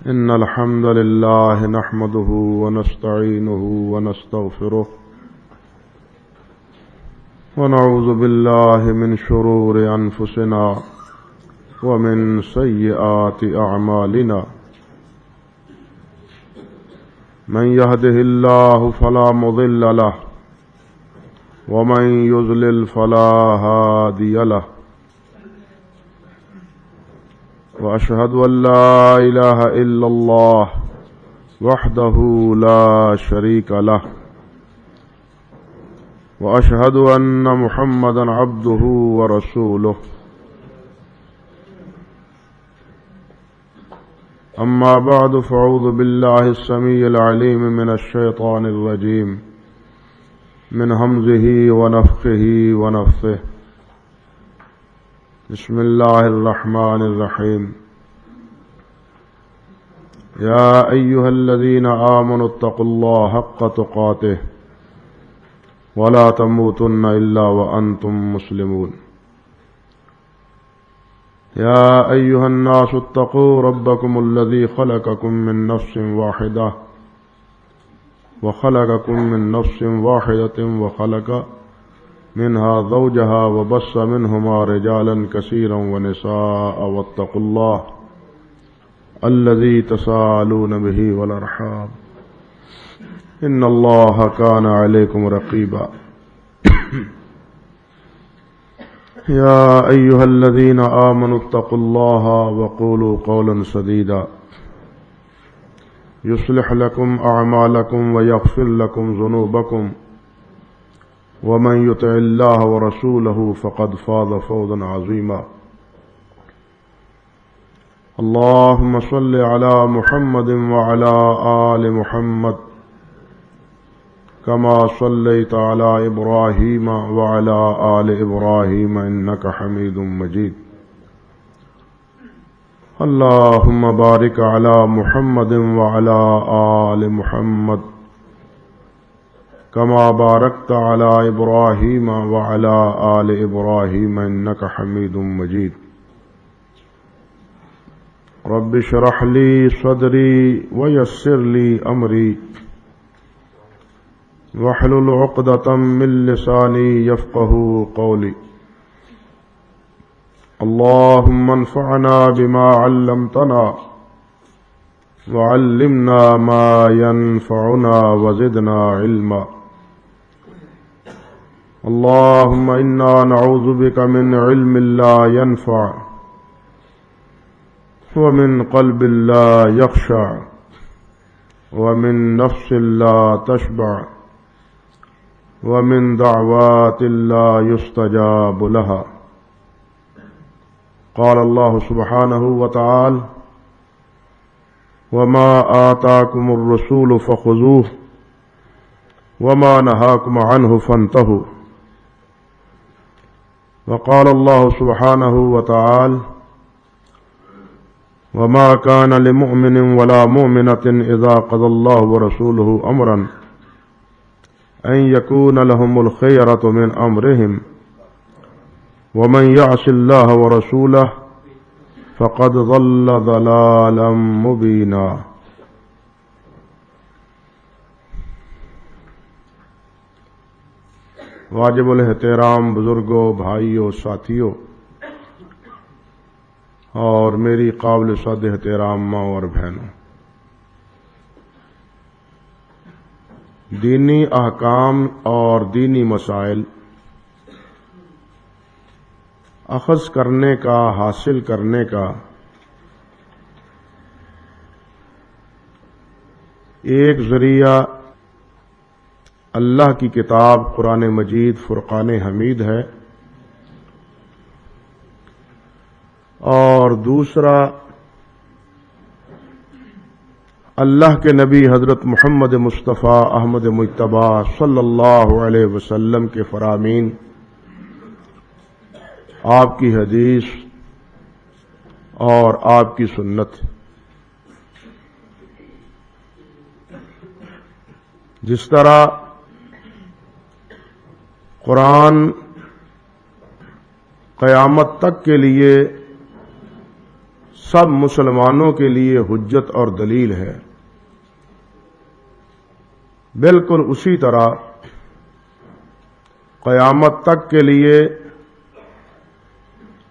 إن الحمد لله نحمده ونستعينه ونستغفره ونعوذ بالله من شرور أنفسنا ومن سيئات أعمالنا من يهده الله فلا مضل له ومن يضلل فلا هادي له وأشهد أن لا إله إلا الله وحده لا شريك له وأشهد أن محمدا عبده ورسوله أما بعد فأعوذ بالله السميع العليم من الشيطان الرجيم من همزه ونفخه ونفثه بسم الله الرحمن الرحيم يا أيها الذين آمنوا اتقوا الله حق تقاته ولا تموتن إلا وأنتم مسلمون يا أيها الناس اتقوا ربكم الذي خلقكم من نفس واحدة وخلق منها زوجها وبث منهما رجالا كثيرا ونساء واتقوا الله الذي تساءلون به والأرحام إن الله كان عليكم رقيبا يا أيها الذين آمنوا اتقوا الله وقولوا قولا سديدا يصلح لكم أعمالكم ويغفر لكم ذنوبكم ومن يطع الله ورسوله فقد فاز فوزا عظيما اللهم صل على محمد وعلى آل محمد كما صليت على إبراهيم وعلى آل إبراهيم إنك حميد مجيد اللهم بارك على محمد وعلى آل محمد كما باركت على إبراهيم وعلى آل إبراهيم إنك حميد مجيد رب اشرح لي صدري ويسر لي أمري واحلل عقدة من لساني يفقه قولي اللهم انفعنا بما علمتنا وعلمنا ما ينفعنا وزدنا علما اللهم إنا نعوذ بك من علم لا ينفع ومن قلب لا يخشع ومن نفس لا تشبع ومن دعوات لا يستجاب لها قال الله سبحانه وتعالى وما آتاكم الرسول فخذوه وما نهاكم عنه فانتهوا وقال الله سبحانه وتعالى وما كان لمؤمن ولا مؤمنة إذا قضى الله ورسوله أمرا أن يكون لهم الخيرة من أمرهم ومن يعص الله ورسوله فقد ضل ضلالا مبينا واجب الاحترام بزرگوں، بھائیوں، ساتھیوں اور میری قابل صد احترام ماں اور بہنوں، دینی احکام اور دینی مسائل اخذ کرنے کا، حاصل کرنے کا ایک ذریعہ اللہ کی کتاب قرآن مجید فرقان حمید ہے، اور دوسرا اللہ کے نبی حضرت محمد مصطفیٰ احمد مجتبیٰ صلی اللہ علیہ وسلم کے فرامین، آپ کی حدیث اور آپ کی سنت، جس طرح قرآن قیامت تک کے لیے سب مسلمانوں کے لیے حجت اور دلیل ہے۔ بالکل اسی طرح قیامت تک کے لیے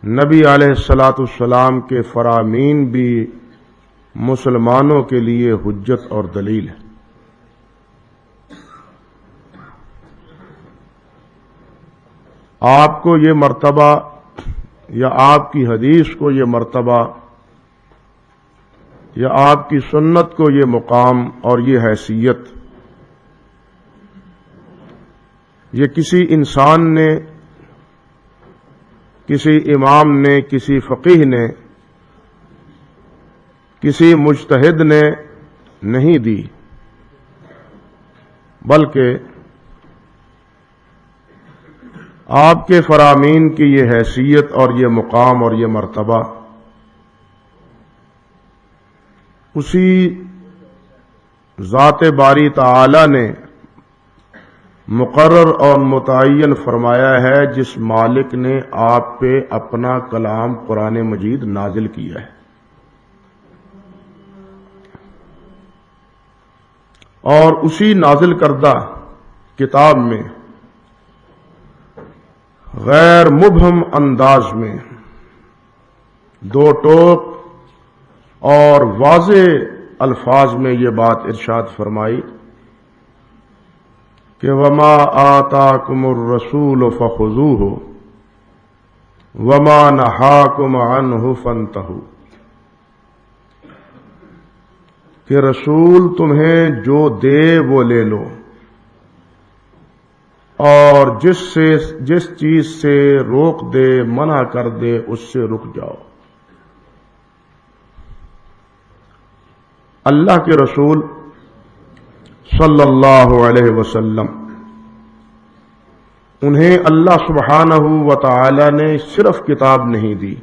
نبی علیہ الصلاۃ والسلام کے فرامین بھی مسلمانوں کے لیے حجت اور دلیل ہے۔ آپ کو یہ مرتبہ یا آپ کی حدیث کو یہ مرتبہ یا آپ کی سنت کو یہ مقام اور یہ حیثیت یہ کسی انسان نے، کسی امام نے، کسی فقیہ نے، کسی مجتہد نے نہیں دی، بلکہ آپ کے فرامین کی یہ حیثیت اور یہ مقام اور یہ مرتبہ اسی ذات باری تعالی نے مقرر اور متعین فرمایا ہے، جس مالک نے آپ پہ اپنا کلام قرآن مجید نازل کیا ہے۔ اور اسی نازل کردہ کتاب میں غیر مبہم انداز میں دو ٹوک اور واضح الفاظ میں یہ بات ارشاد فرمائی کہ وما آتاکم الرسول فخذوہ وما نہاکم عنہ فانتہوا، کہ رسول تمہیں جو دے وہ لے لو، اور جس چیز سے روک دے، منع کر دے، اس سے رک جاؤ۔ اللہ کے رسول صلی اللہ علیہ وسلم، انہیں اللہ سبحانہ و تعالی نے صرف کتاب نہیں دی،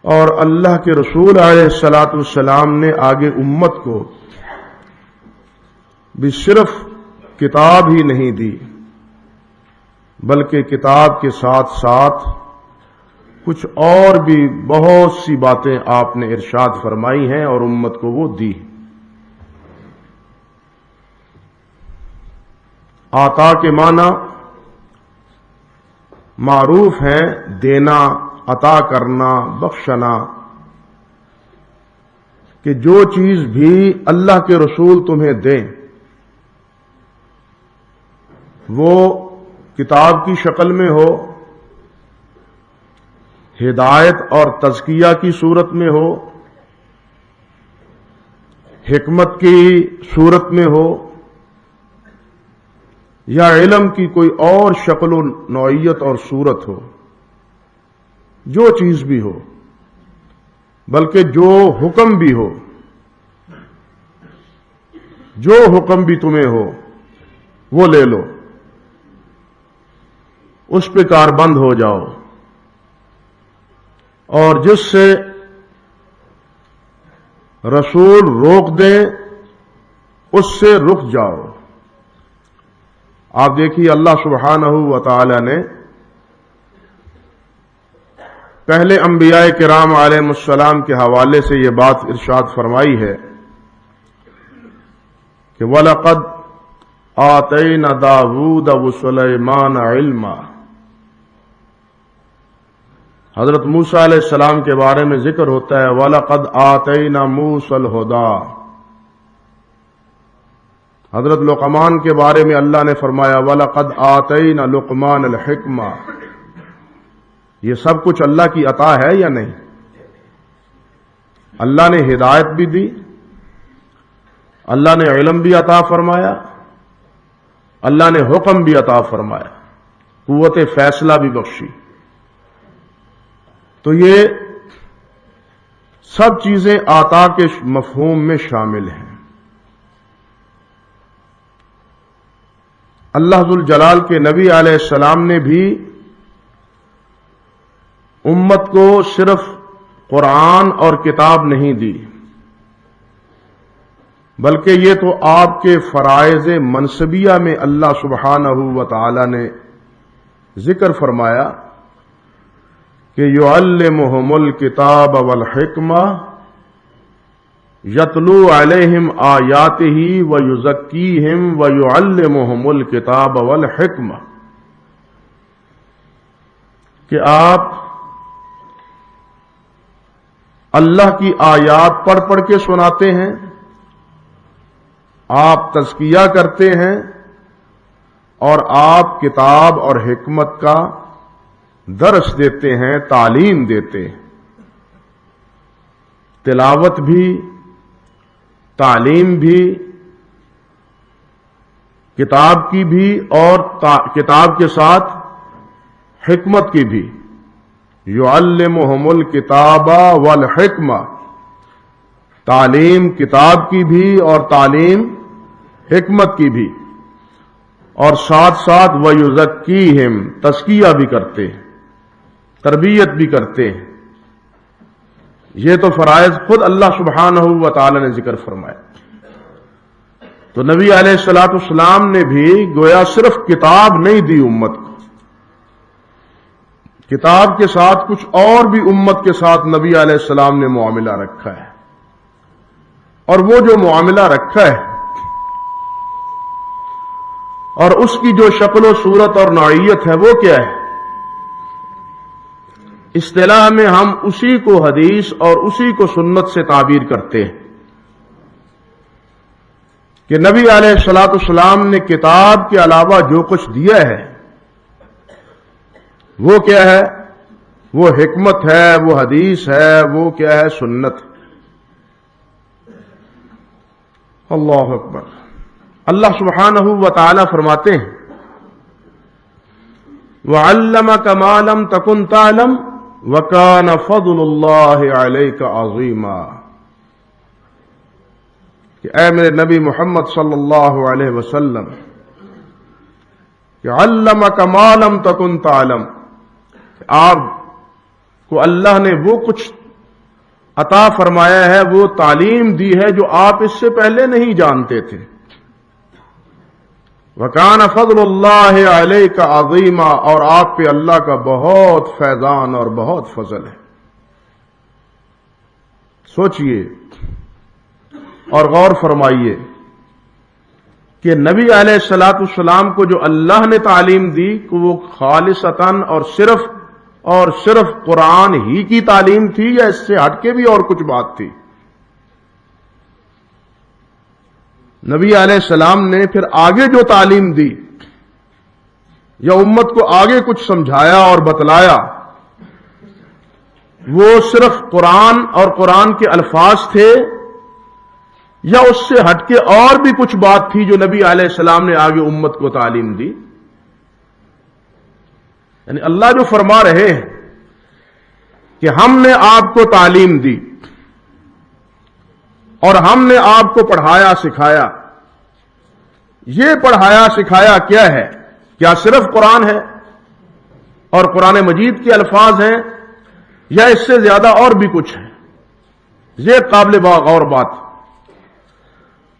اور اللہ کے رسول علیہ الصلاۃ والسلام نے آگے امت کو بھی صرف کتاب ہی نہیں دی، بلکہ کتاب کے ساتھ ساتھ کچھ اور بھی بہت سی باتیں آپ نے ارشاد فرمائی ہیں اور امت کو وہ دی۔ عطا کے معنی معروف ہیں، دینا، عطا کرنا، بخشنا، کہ جو چیز بھی اللہ کے رسول تمہیں دیں وہ کتاب کی شکل میں ہو، ہدایت اور تزکیہ کی صورت میں ہو، حکمت کی صورت میں ہو، یا علم کی کوئی اور شکل و نوعیت اور صورت ہو، جو چیز بھی ہو، بلکہ جو حکم بھی ہو، جو حکم بھی تمہیں ہو وہ لے لو، اس پہ کاربند ہو جاؤ، اور جس سے رسول روک دیں اس سے رک جاؤ۔ آپ دیکھیے اللہ سبحانہ و تعالی نے پہلے انبیاء کرام علیہ السلام کے حوالے سے یہ بات ارشاد فرمائی ہے کہ وَلَقَدْ آتَيْنَا دَاوُودَ وَسُلَيْمَانَ عِلْمًا، حضرت موسیٰ علیہ السلام کے بارے میں ذکر ہوتا ہے وَلَقَدْ آتَيْنَا مُوسَى الْهُدَىٰ، حضرت لقمان کے بارے میں اللہ نے فرمایا وَلَقَدْ آتَيْنَا لُقْمَانَ الْحِكْمَةَ۔ یہ سب کچھ اللہ کی عطا ہے یا نہیں؟ اللہ نے ہدایت بھی دی، اللہ نے علم بھی عطا فرمایا، اللہ نے حکم بھی عطا فرمایا، قوت فیصلہ بھی بخشی۔ تو یہ سب چیزیں عطا کے مفہوم میں شامل ہیں۔ اللہ ذوالجلال کے نبی علیہ السلام نے بھی امت کو صرف قرآن اور کتاب نہیں دی، بلکہ یہ تو آپ کے فرائض منصبیہ میں اللہ سبحانہ و تعالی نے ذکر فرمایا کہ یعلمہم الکتاب والحکمہ یتلو علیہم آیاتہ ویزکیہم ویعلمہم الکتاب والحکمہ، کہ آپ اللہ کی آیات پڑھ پڑھ کے سناتے ہیں، آپ تزکیہ کرتے ہیں، اور آپ کتاب اور حکمت کا درس دیتے ہیں، تعلیم دیتے ہیں، تلاوت بھی، تعلیم بھی، کتاب کی بھی اور کتاب کے ساتھ حکمت کی بھی۔ یعلمہم الکتاب والحکمہ، تعلیم کتاب کی بھی اور تعلیم حکمت کی بھی، اور ساتھ ساتھ وَيُزَكِّيهِمْ، تزکیہ بھی کرتے ہیں، تربیت بھی کرتے ہیں۔ یہ تو فرائض خود اللہ سبحانہ و تعالی نے ذکر فرمایا۔ تو نبی علیہ الصلوۃ والسلام نے بھی گویا صرف کتاب نہیں دی امت کو، کتاب کے ساتھ کچھ اور بھی امت کے ساتھ نبی علیہ السلام نے معاملہ رکھا ہے، اور وہ جو معاملہ رکھا ہے اور اس کی جو شکل و صورت اور نوعیت ہے وہ کیا ہے؟ اصطلاح میں ہم اسی کو حدیث اور اسی کو سنت سے تعبیر کرتے ہیں کہ نبی علیہ الصلوۃ والسلام نے کتاب کے علاوہ جو کچھ دیا ہے وہ کیا ہے؟ وہ حکمت ہے، وہ حدیث ہے، وہ کیا ہے؟ سنت۔ اللہ اکبر۔ اللہ سبحانہ و تعالی فرماتے ہیں وَعَلَّمَكَ مَا لَمْ تَكُنْ تَعْلَمْ وَكَانَ فَضْلُ اللَّهِ عَلَيْكَ عَظِيمًا، کہ اے میرے نبی محمد صلی اللہ علیہ وسلم، کہ عَلَّمَكَ مَا لَمْ تَكُنْ تَعْلَمْ، کہ آپ کو اللہ نے وہ کچھ عطا فرمایا ہے، وہ تعلیم دی ہے جو آپ اس سے پہلے نہیں جانتے تھے۔ وَكَانَ فَضْلُ اللَّهِ عَلَيْكَ عَظِيمًا، اور آپ پہ اللہ کا بہت فیضان اور بہت فضل ہے۔ سوچئے اور غور فرمائیے کہ نبی علیہ الصلوۃ والسلام کو جو اللہ نے تعلیم دی کہ وہ خالصتاً اور صرف قرآن ہی کی تعلیم تھی، یا اس سے ہٹ کے بھی اور کچھ بات تھی؟ نبی علیہ السلام نے پھر آگے جو تعلیم دی یا امت کو آگے کچھ سمجھایا اور بتلایا، وہ صرف قرآن اور قرآن کے الفاظ تھے، یا اس سے ہٹ کے اور بھی کچھ بات تھی جو نبی علیہ السلام نے آگے امت کو تعلیم دی؟ یعنی اللہ جو فرما رہے ہیں کہ ہم نے آپ کو تعلیم دی اور ہم نے آپ کو پڑھایا سکھایا، یہ پڑھایا سکھایا کیا ہے؟ کیا صرف قرآن ہے اور قرآن مجید کے الفاظ ہیں، یا اس سے زیادہ اور بھی کچھ ہے؟ یہ قابل غور بات۔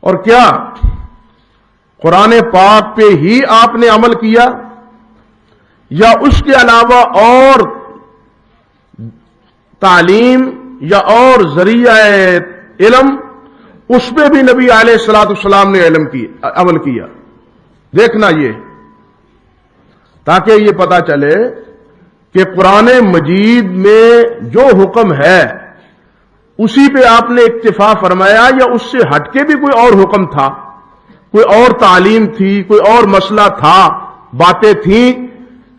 اور کیا قرآن پاک پہ ہی آپ نے عمل کیا، یا اس کے علاوہ اور تعلیم یا اور ذریعہ علم اس پہ بھی نبی علیہ الصلوۃ والسلام نے عمل کیا؟ دیکھنا یہ، تاکہ یہ پتا چلے کہ قرآن مجید میں جو حکم ہے اسی پہ آپ نے اکتفا فرمایا، یا اس سے ہٹ کے بھی کوئی اور حکم تھا، کوئی اور تعلیم تھی، کوئی اور مسئلہ تھا، باتیں تھیں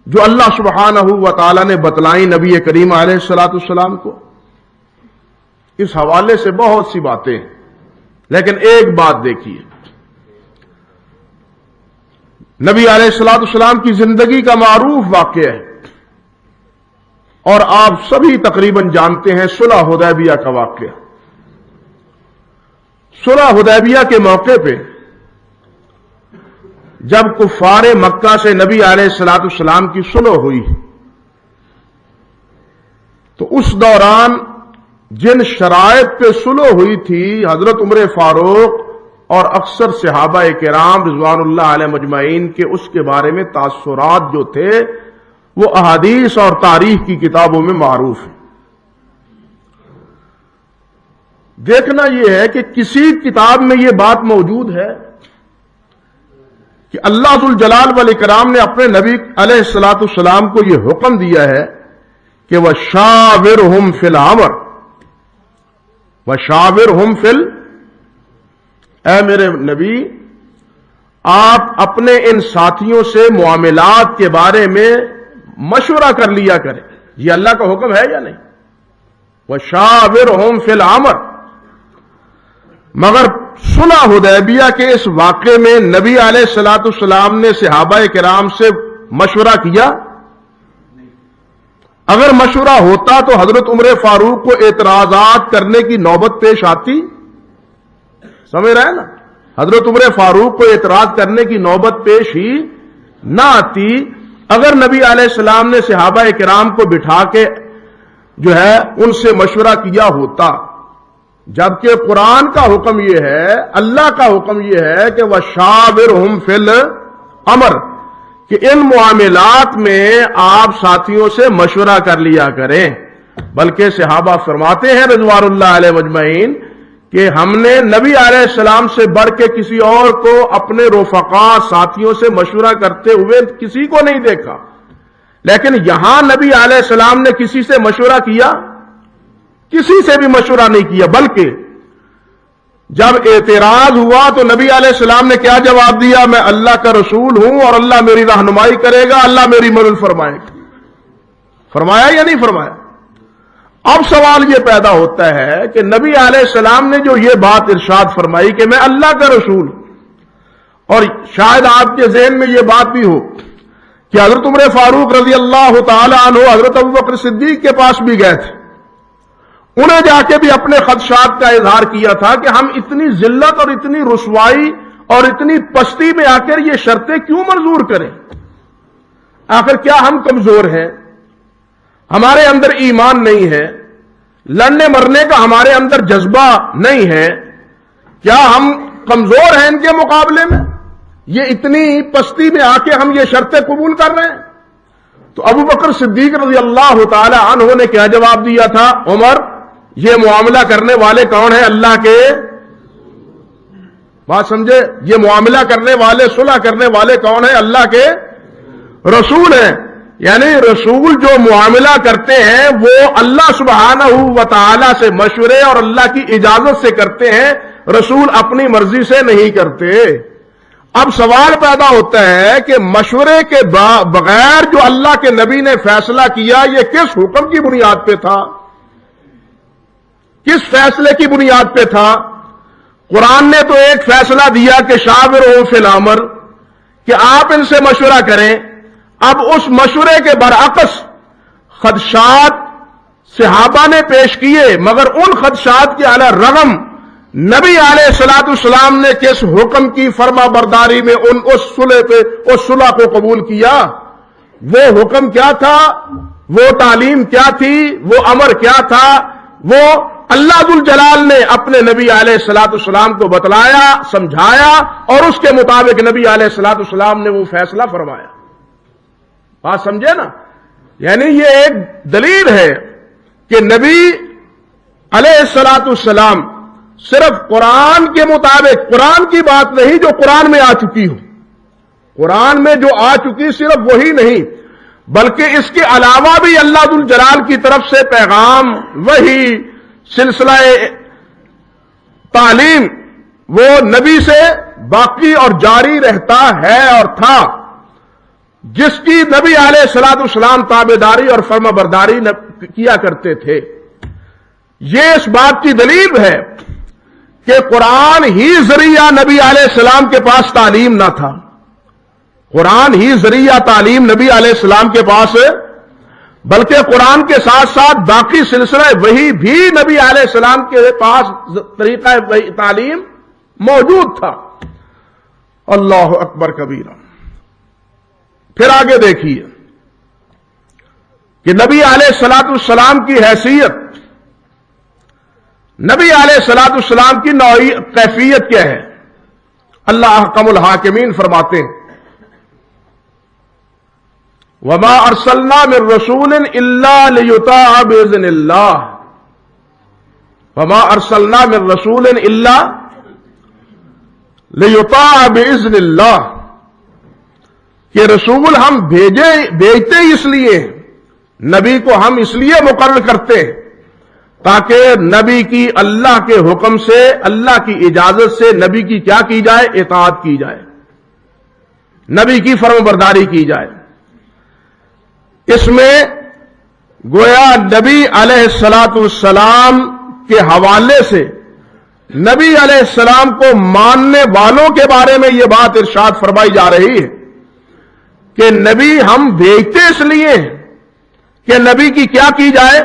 جو اللہ سبحانہ و تعالی نے بتلائیں نبی کریم علیہ الصلوۃ والسلام کو؟ اس حوالے سے بہت سی باتیں، لیکن ایک بات دیکھیے، نبی علیہ الصلوۃ والسلام کی زندگی کا معروف واقعہ ہے، اور آپ سبھی تقریباً جانتے ہیں صلح حدیبیہ کا واقعہ۔ صلح حدیبیہ کے موقع پہ جب کفار مکہ سے نبی علیہ الصلوۃ والسلام کی صلح ہوئی، تو اس دوران جن شرائط پہ صلح ہوئی تھی، حضرت عمر فاروق اور اکثر صحابہ کرام رضوان اللہ علیہ مجمعین کے اس کے بارے میں تاثرات جو تھے وہ احادیث اور تاریخ کی کتابوں میں معروف ہے۔ دیکھنا یہ ہے کہ کسی کتاب میں یہ بات موجود ہے کہ اللہ ذو الجلال والاکرام نے اپنے نبی علیہ الصلوۃ والسلام کو یہ حکم دیا ہے کہ وَشَاوِرْهُمْ فِي الْأَمْرِ، وَشَاوِرْهُمْ فِي اے میرے نبی، آپ اپنے ان ساتھیوں سے معاملات کے بارے میں مشورہ کر لیا کریں۔ یہ اللہ کا حکم ہے یا نہیں؟ وَشَاوِرْهُمْ فِي الْأَمْرِ۔ مگر صلح حدیبیہ کے اس واقعے میں نبی علیہ الصلوۃ والسلام نے صحابہ کرام سے مشورہ کیا؟ اگر مشورہ ہوتا تو حضرت عمر فاروق کو اعتراضات کرنے کی نوبت پیش آتی؟ سمجھ رہے ہیں نا؟ حضرت عمر فاروق کو اعتراض کرنے کی نوبت پیش ہی نہ آتی اگر نبی علیہ السلام نے صحابہ کرام کو بٹھا کے جو ہے ان سے مشورہ کیا ہوتا۔ جبکہ قرآن کا حکم یہ ہے، اللہ کا حکم یہ ہے کہ وَشَاوِرْهُمْ فِي الْأَمْرِ، کہ ان معاملات میں آپ ساتھیوں سے مشورہ کر لیا کریں۔ بلکہ صحابہ فرماتے ہیں رضوان اللہ علیہ مجمعین کہ ہم نے نبی علیہ السلام سے بڑھ کے کسی اور کو اپنے رفقاء ساتھیوں سے مشورہ کرتے ہوئے کسی کو نہیں دیکھا، لیکن یہاں نبی علیہ السلام نے کسی سے مشورہ کیا؟ کسی سے بھی مشورہ نہیں کیا۔ بلکہ جب اعتراض ہوا تو نبی علیہ السلام نے کیا جواب دیا؟ میں اللہ کا رسول ہوں اور اللہ میری رہنمائی کرے گا، اللہ میری مدد فرمائے گا۔ فرمایا یا نہیں فرمایا؟ اب سوال یہ پیدا ہوتا ہے کہ نبی علیہ السلام نے جو یہ بات ارشاد فرمائی کہ میں اللہ کا رسول ہوں، اور شاید آپ کے ذہن میں یہ بات بھی ہو کہ حضرت عمر فاروق رضی اللہ تعالی عنہ حضرت ابوبکر صدیق کے پاس بھی گئے تھے، انہیں جا کے بھی اپنے خدشات کا اظہار کیا تھا کہ ہم اتنی ذلت اور اتنی رسوائی اور اتنی پستی میں آ کر یہ شرطیں کیوں منظور کریں؟ آخر کیا ہم کمزور ہیں؟ ہمارے اندر ایمان نہیں ہے؟ لڑنے مرنے کا ہمارے اندر جذبہ نہیں ہے؟ کیا ہم کمزور ہیں ان کے مقابلے میں؟ یہ اتنی پستی میں آ کے ہم یہ شرطیں قبول کر رہے ہیں؟ تو ابو بکر صدیق رضی اللہ تعالی عنہ نے کیا جواب دیا تھا؟ عمر، یہ معاملہ کرنے والے کون ہیں؟ اللہ کے، بات سمجھے، یہ معاملہ کرنے والے، صلح کرنے والے کون ہیں؟ اللہ کے رسول ہیں۔ یعنی رسول جو معاملہ کرتے ہیں وہ اللہ سبحانہ و تعالی سے مشورے اور اللہ کی اجازت سے کرتے ہیں، رسول اپنی مرضی سے نہیں کرتے۔ اب سوال پیدا ہوتا ہے کہ مشورے کے بغیر جو اللہ کے نبی نے فیصلہ کیا یہ کس حکم کی بنیاد پہ تھا؟ کس فیصلے کی بنیاد پہ تھا؟ قرآن نے تو ایک فیصلہ دیا کہ شاورہم فی الامر، کہ آپ ان سے مشورہ کریں۔ اب اس مشورے کے برعکس خدشات صحابہ نے پیش کیے، مگر ان خدشات کے علی رغم نبی علیہ الصلوۃ والسلام نے کس حکم کی فرما برداری میں اس صلح کو قبول کیا؟ وہ حکم کیا تھا؟ وہ تعلیم کیا تھی؟ وہ امر کیا تھا؟ وہ اللہ ذو الجلال نے اپنے نبی علیہ الصلوۃ والسلام کو بتلایا، سمجھایا، اور اس کے مطابق نبی علیہ الصلوۃ والسلام نے وہ فیصلہ فرمایا۔ بات سمجھے نا؟ یعنی یہ ایک دلیل ہے کہ نبی علیہ الصلوۃ والسلام صرف قرآن کے مطابق، قرآن کی بات نہیں جو قرآن میں آ چکی ہو، قرآن میں جو آ چکی صرف وہی نہیں، بلکہ اس کے علاوہ بھی اللہ ذو الجلال کی طرف سے پیغام، وہی سلسلہ تعلیم وہ نبی سے باقی اور جاری رہتا ہے اور تھا، جس کی نبی علیہ الصلوۃ والسلام تابعداری اور فرما برداری کیا کرتے تھے۔ یہ اس بات کی دلیل ہے کہ قرآن ہی ذریعہ نبی علیہ السلام کے پاس تعلیم نہ تھا، قرآن ہی ذریعہ تعلیم نبی علیہ السلام کے پاس، بلکہ قرآن کے ساتھ ساتھ باقی سلسلہ وہی بھی نبی علیہ السلام کے پاس طریقہ تعلیم موجود تھا۔ اللہ اکبر کبیرہ۔ پھر آگے دیکھیے کہ نبی علیہ الصلوۃ والسلام کی حیثیت، نبی علیہ الصلوۃ والسلام کی کیفیت کیا ہے؟ اللہ احکم الحاکمین فرماتے ہیں وما ارسلنا من رسول الا لیطاع باذن اللہ، وما ارسلنا من رسول الا لیطاع باذن اللہ، کہ رسول ہم بھیجتے اس لیے، نبی کو ہم اس لیے مقرر کرتے تاکہ نبی کی اللہ کے حکم سے، اللہ کی اجازت سے نبی کی کیا کی جائے؟ اطاعت کی جائے، نبی کی فرم برداری کی جائے۔ اس میں گویا نبی علیہ الصلوۃ والسلام کے حوالے سے نبی علیہ السلام کو ماننے والوں کے بارے میں یہ بات ارشاد فرمائی جا رہی ہے کہ نبی ہم بھیجتے اس لیے کہ نبی کی کیا کی جائے؟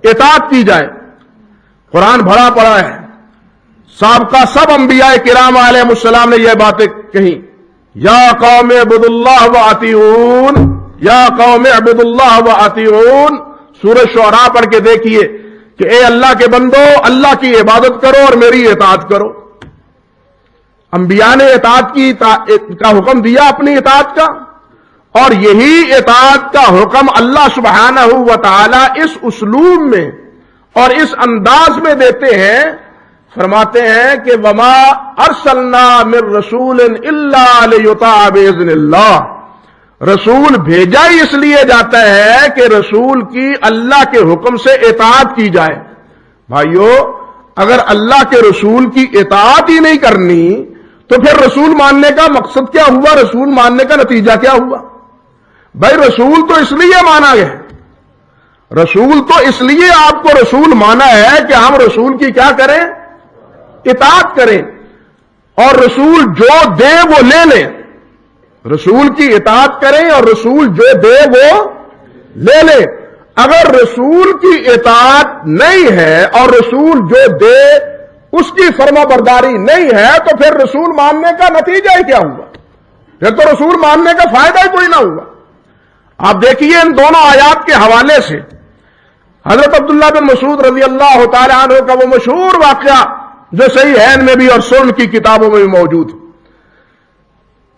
اطاعت کی جائے۔ قرآن بھرا پڑا ہے، سابقہ سب انبیاء کرام علیہ السلام نے یہ باتیں کہیں، یا قوم اعبدوا اللہ واطیعون، یا قوم اعبدوا اللہ واطیعون۔ سورہ شعراء پڑھ کے دیکھیے کہ اے اللہ کے بندو، اللہ کی عبادت کرو اور میری اطاعت کرو۔ انبیاء نے اطاعت کا حکم دیا، اپنی اطاعت کا، اور یہی اطاعت کا حکم اللہ سبحانہ و تعالی اس اسلوب میں اور اس انداز میں دیتے ہیں، فرماتے ہیں کہ وما ارسلنا من رسول الا لیطاع باذن اللہ، رسول بھیجا ہی اس لیے جاتا ہے کہ رسول کی اللہ کے حکم سے اطاعت کی جائے۔ بھائیو، اگر اللہ کے رسول کی اطاعت ہی نہیں کرنی تو پھر رسول ماننے کا مقصد کیا ہوا؟ رسول ماننے کا نتیجہ کیا ہوا؟ بھائی رسول تو اس لیے مانا گیا، رسول تو اس لیے آپ کو رسول مانا ہے کہ ہم رسول کی کیا کریں؟ اطاعت کریں، اور رسول جو دے وہ لے لیں، رسول کی اطاعت کریں اور رسول جو دے وہ لے لیں۔ اگر رسول کی اطاعت نہیں ہے اور رسول جو دے اس کی فرما برداری نہیں ہے تو پھر رسول ماننے کا نتیجہ ہی کیا ہوا؟ پھر تو رسول ماننے کا فائدہ ہی کوئی نہ ہوا۔ آپ دیکھیے ان دونوں آیات کے حوالے سے حضرت عبداللہ بن مسعود رضی اللہ تعالی عنہ کا وہ مشہور واقعہ جو صحیحین میں بھی اور سنن کی کتابوں میں بھی موجود،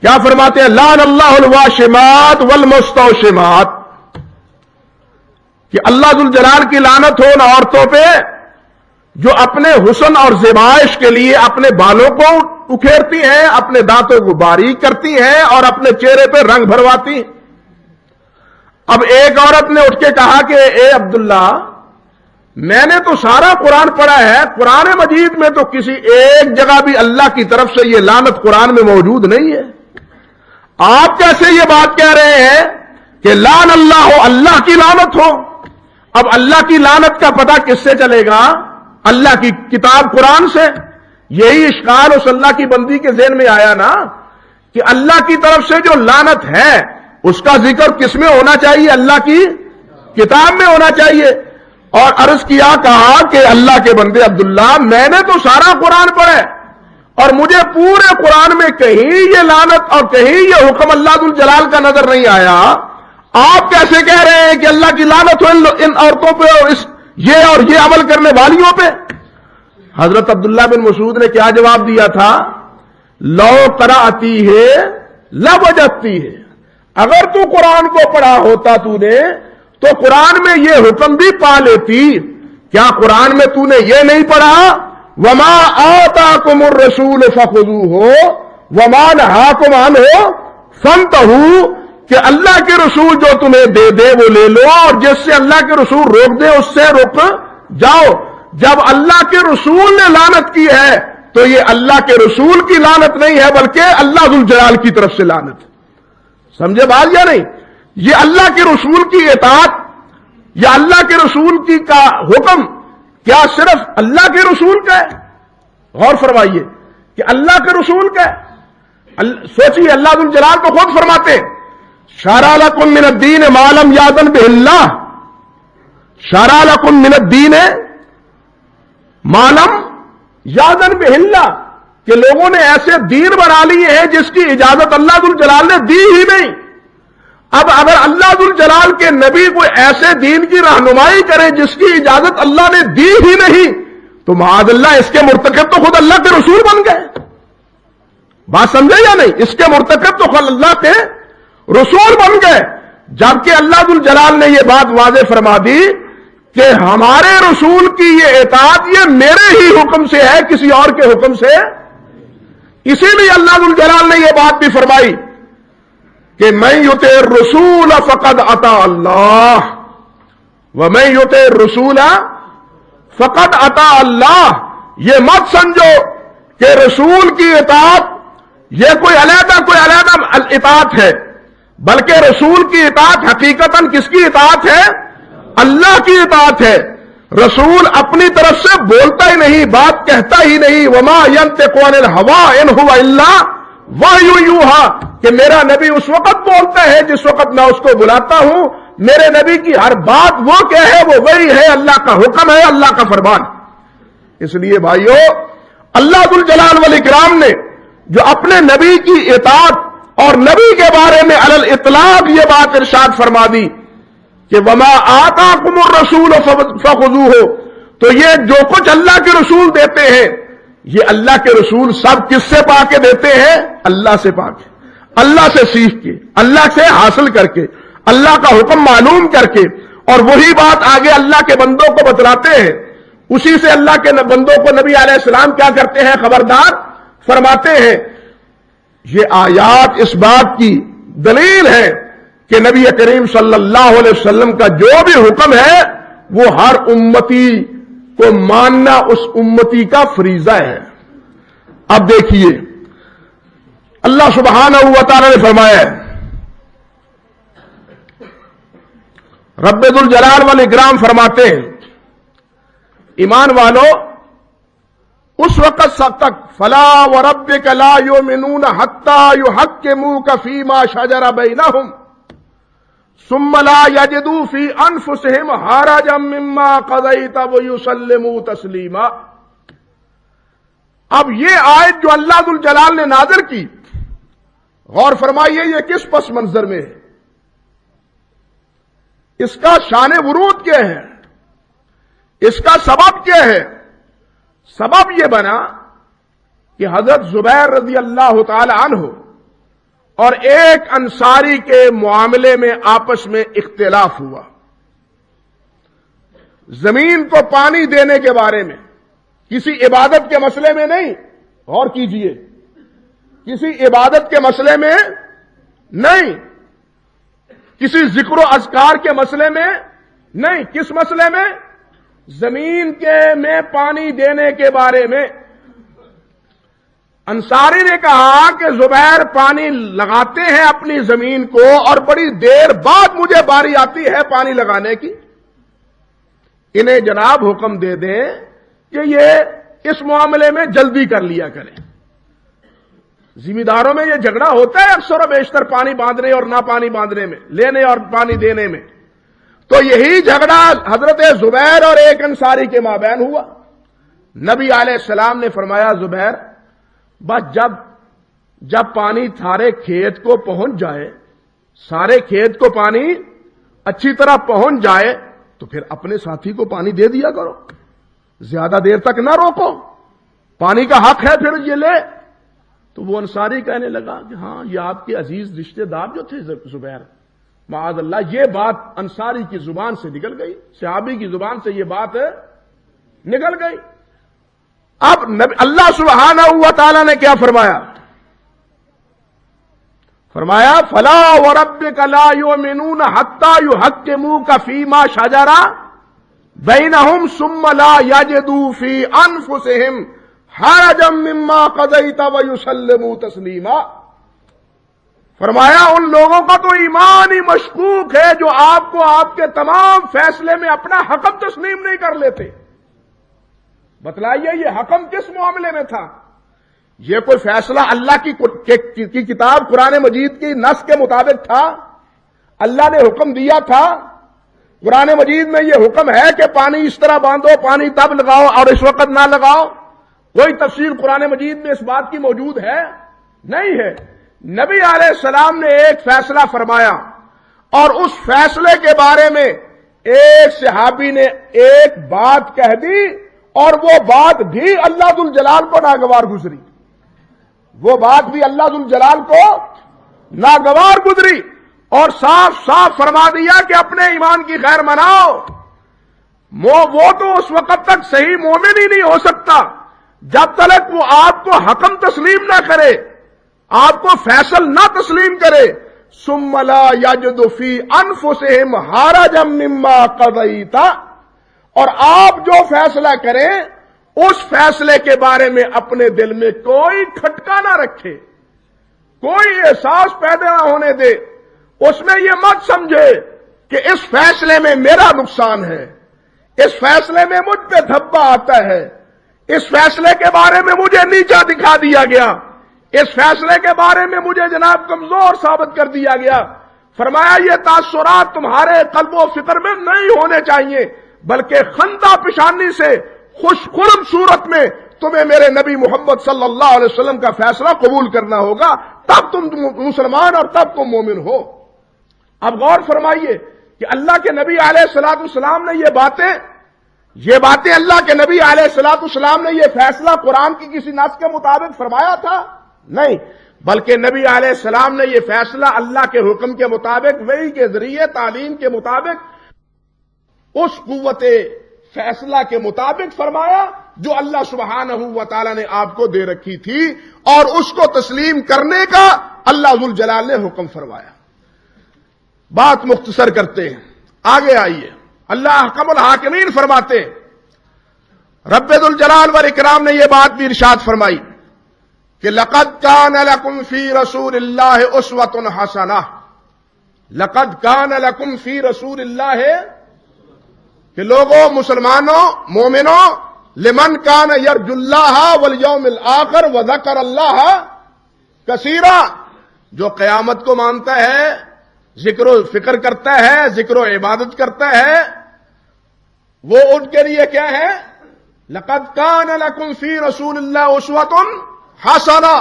کیا فرماتے ہیں؟ لعن اللہ الواشمات والمستوشمات، کہ اللہ ذوالجلال کی لعنت ہو ان عورتوں پہ جو اپنے حسن اور زیبائش کے لیے اپنے بالوں کو اکھیرتی ہیں، اپنے دانتوں کو باریک کرتی ہیں اور اپنے چہرے پہ رنگ بھرواتی ہیں۔ اب ایک عورت نے اٹھ کے کہا کہ اے عبداللہ، میں نے تو سارا قرآن پڑھا ہے، قرآن مجید میں تو کسی ایک جگہ بھی اللہ کی طرف سے یہ لعنت قرآن میں موجود نہیں ہے، آپ کیسے یہ بات کہہ رہے ہیں کہ لعن اللہ ہو، اللہ کی لعنت ہو؟ اب اللہ کی لعنت کا پتہ کس سے چلے گا؟ اللہ کی کتاب قرآن سے۔ یہی اشکال اس اللہ کی بندی کے ذہن میں آیا نا کہ اللہ کی طرف سے جو لعنت ہے اس کا ذکر کس میں ہونا چاہیے؟ اللہ کی کتاب میں ہونا چاہیے۔ اور عرض کیا، کہا کہ اللہ کے بندے عبداللہ، میں نے تو سارا قرآن پڑھا اور مجھے پورے قرآن میں کہیں یہ لعنت اور کہیں یہ حکم اللہ ذوالجلال کا نظر نہیں آیا، آپ کیسے کہہ رہے ہیں کہ اللہ کی لعنت ہو ان عورتوں پہ اور یہ عمل کرنے والیوں پہ؟ حضرت عبداللہ بن مسعود نے کیا جواب دیا تھا؟ لو قرأتی ہے لوجدتی ہے، اگر تو قرآن کو پڑھا ہوتا تو نے تو قرآن میں یہ حکم بھی پا لیتی۔ کیا قرآن میں تو نے یہ نہیں پڑھا وما آتاکم الرسول فخذوہ وما نہاکم عنہ فانتہوا، کہ اللہ کے رسول جو تمہیں دے دے وہ لے لو اور جس سے اللہ کے رسول روک دے اس سے رک جاؤ۔ جب اللہ کے رسول نے لعنت کی ہے تو یہ اللہ کے رسول کی لعنت نہیں ہے بلکہ اللہ ذوالجلال کی طرف سے لعنت ہے۔ سمجھے بات یا نہیں؟ یہ اللہ کے رسول کی اطاعت یا اللہ کے رسول کی کا حکم کیا صرف اللہ کے رسول کا ہے؟ غور فرمائیے کہ اللہ کے رسول کا ہے۔ سوچیے، اللہ ذوالجلال تو خود فرماتے شرع لکم من الدین ما لم یأذن بہ اللہ، شرع لکم من الدین ما لم یأذن بہ اللہ، کہ لوگوں نے ایسے دین بنا لیے ہیں جس کی اجازت اللہ ذوالجلال نے دی ہی نہیں۔ اب اگر اللہ ذوالجلال کے نبی کوئی ایسے دین کی رہنمائی کرے جس کی اجازت اللہ نے دی ہی نہیں تو معاذ اللہ اس کے مرتکب تو خود اللہ کے رسول بن گئے۔ بات سمجھے یا نہیں؟ اس کے مرتکب تو خود اللہ کے رسول بن گئے۔ جبکہ اللہ ذو الجلال نے یہ بات واضح فرما دی کہ ہمارے رسول کی یہ اطاعت یہ میرے ہی حکم سے ہے، کسی اور کے حکم سے۔ اسی لیے اللہ ذو الجلال نے یہ بات بھی فرمائی کہ من یطع الرسول فقد اطاع اللہ ومن یطع الرسول فقد اطاع اللہ۔ یہ مت سمجھو کہ رسول کی اطاعت یہ کوئی علیحدہ اطاعت ہے، بلکہ رسول کی اطاعت حقیقتاً کس کی اطاعت ہے؟ اللہ کی اطاعت ہے۔ رسول اپنی طرف سے بولتا ہی نہیں، بات کہتا ہی نہیں، وما ينطق عن الهوى ان هو الا وحی یوحی، کہ میرا نبی اس وقت بولتا ہے جس وقت میں اس کو بلاتا ہوں۔ میرے نبی کی ہر بات وہ کیا ہے؟ وہ وحی ہے، اللہ کا حکم ہے، اللہ کا فرمان۔ اس لیے بھائیو، اللہ ذو الجلال والاکرام نے جو اپنے نبی کی اطاعت اور نبی کے بارے میں علی الاطلاق یہ بات ارشاد فرما دی کہ وما آتاکم الرسول فخذوہ، تو یہ جو کچھ اللہ کے رسول دیتے ہیں، یہ اللہ کے رسول سب کس سے پا کے دیتے ہیں؟ اللہ سے پا کے، اللہ سے سیکھ کے، اللہ سے حاصل کر کے، اللہ کا حکم معلوم کر کے، اور وہی بات آگے اللہ کے بندوں کو بتلاتے ہیں۔ اسی سے اللہ کے بندوں کو نبی علیہ السلام کیا کرتے ہیں؟ خبردار فرماتے ہیں۔ یہ آیات اس بات کی دلیل ہے کہ نبی کریم صلی اللہ علیہ وسلم کا جو بھی حکم ہے وہ ہر امتی کو ماننا اس امتی کا فریضہ ہے۔ اب دیکھیے اللہ سبحانہ و تعالی نے فرمایا ہے، رب ذو الجلال والاکرام فرماتے ہیں، ایمان والو اس وقت تک فلا وربک لا یؤمنون حتی یحکموک فیما شجر بینہم ثم لا یجدوا فی انفسہم حرجا مما قضیت ویسلموا تسلیما۔ اب یہ آیت جو اللہ ذو الجلال نے نازل کی، غور فرمائیے یہ کس پس منظر میں ہے، اس کا شان ورود کیا ہے، اس کا سبب کیا ہے؟ سبب یہ بنا کہ حضرت زبیر رضی اللہ تعالی عنہ اور ایک انصاری کے معاملے میں آپس میں اختلاف ہوا، زمین کو پانی دینے کے بارے میں، کسی عبادت کے مسئلے میں نہیں، غور کیجئے، کسی عبادت کے مسئلے میں نہیں، کسی ذکر و اذکار کے مسئلے میں نہیں، کس مسئلے میں؟ زمین کے میں پانی دینے کے بارے میں۔ انصاری نے کہا کہ زبیر پانی لگاتے ہیں اپنی زمین کو اور بڑی دیر بعد مجھے باری آتی ہے پانی لگانے کی، انہیں جناب حکم دے دیں کہ یہ اس معاملے میں جلدی کر لیا کریں۔ ذمہ داروں میں یہ جھگڑا ہوتا ہے اکثر و بیشتر، پانی باندھنے اور نہ پانی باندھنے میں، لینے اور پانی دینے میں۔ تو یہی جھگڑا حضرت زبیر اور ایک انصاری کے مابین ہوا۔ نبی علیہ السلام نے فرمایا زبیر، بس جب پانی سارے کھیت کو پہنچ جائے، سارے کھیت کو پانی اچھی طرح پہنچ جائے تو پھر اپنے ساتھی کو پانی دے دیا کرو، زیادہ دیر تک نہ روکو، پانی کا حق ہے پھر یہ لے۔ تو وہ انصاری کہنے لگا کہ ہاں یہ آپ کے عزیز رشتہ دار جو تھے زبیر، معاذ اللہ یہ بات انصاری کی زبان سے نکل گئی، صحابی کی زبان سے یہ بات نکل گئی۔ اب اللہ سبحانہ و تعالی نے کیا فرمایا؟ فرمایا فلا وربک لا یؤمنون حتی یحکموک فیما شجر بینہم ثم لا یجدوا فی انفسہم حرجا مما قضیت ویسلموا تسلیما۔ فرمایا ان لوگوں کا تو ایمان ہی مشکوک ہے جو آپ کو آپ کے تمام فیصلے میں اپنا حکم تسلیم نہیں کر لیتے۔ بتلائیے یہ حکم کس معاملے میں تھا؟ یہ کوئی فیصلہ اللہ کی کتاب قرآن مجید کی نص کے مطابق تھا؟ اللہ نے حکم دیا تھا؟ قرآن مجید میں یہ حکم ہے کہ پانی اس طرح باندھو، پانی تب لگاؤ اور اس وقت نہ لگاؤ؟ کوئی تفصیل قرآن مجید میں اس بات کی موجود ہے؟ نہیں ہے۔ نبی علیہ السلام نے ایک فیصلہ فرمایا اور اس فیصلے کے بارے میں ایک صحابی نے ایک بات کہہ دی اور وہ بات بھی اللہ ذو الجلال کو ناگوار گزری، وہ بات بھی اللہ ذو الجلال کو ناگوار گزری، اور صاف صاف فرما دیا کہ اپنے ایمان کی خیر مناؤ. وہ تو اس وقت تک صحیح مومن ہی نہیں ہو سکتا جب تک وہ آپ کو حکم تسلیم نہ کرے، آپ کو فیصل نہ تسلیم کرے. ثم لا یجد فی انفسہم حرجا مما قضیت، اور آپ جو فیصلہ کریں اس فیصلے کے بارے میں اپنے دل میں کوئی کھٹکا نہ رکھے، کوئی احساس پیدا نہ ہونے دے. اس میں یہ مت سمجھے کہ اس فیصلے میں میرا نقصان ہے، اس فیصلے میں مجھ پہ دھبا آتا ہے، اس فیصلے کے بارے میں مجھے نیچا دکھا دیا گیا، اس فیصلے کے بارے میں مجھے جناب کمزور ثابت کر دیا گیا. فرمایا یہ تاثرات تمہارے قلب و فکر میں نہیں ہونے چاہیے، بلکہ خندہ پیشانی سے خوش خرم صورت میں تمہیں میرے نبی محمد صلی اللہ علیہ وسلم کا فیصلہ قبول کرنا ہوگا، تب تم مسلمان اور تب تم مومن ہو. اب غور فرمائیے کہ اللہ کے نبی علیہ الصلوۃ والسلام نے یہ باتیں اللہ کے نبی علیہ الصلوۃ والسلام نے یہ فیصلہ قرآن کی کسی نص کے مطابق فرمایا تھا؟ نہیں، بلکہ نبی علیہ السلام نے یہ فیصلہ اللہ کے حکم کے مطابق، وحی کے ذریعے، تعلیم کے مطابق، اس قوت فیصلہ کے مطابق فرمایا جو اللہ سبحانہ و تعالی نے آپ کو دے رکھی تھی، اور اس کو تسلیم کرنے کا اللہ ذوالجلال نے حکم فرمایا. بات مختصر کرتے ہیں، آگے آئیے. اللہ احکم الحاکمین فرماتے ہیں، رب ذوالجلال والاکرام نے یہ بات بھی ارشاد فرمائی کہ لقد کان لکم فی رسول اللہ اسوۃ حسنہ. لقد کان لکم فی رسول اللہ، کہ لوگوں، مسلمانوں، مومنوں، لمن کان یرجو اللہ والیوم الآخر وذکر اللہ کثیرا، جو قیامت کو مانتا ہے، ذکر و فکر کرتا ہے، ذکر و عبادت کرتا ہے، وہ ان کے لیے کیا ہے؟ لقد کان لکم فی رسول اللہ اسوۃ حسنہ.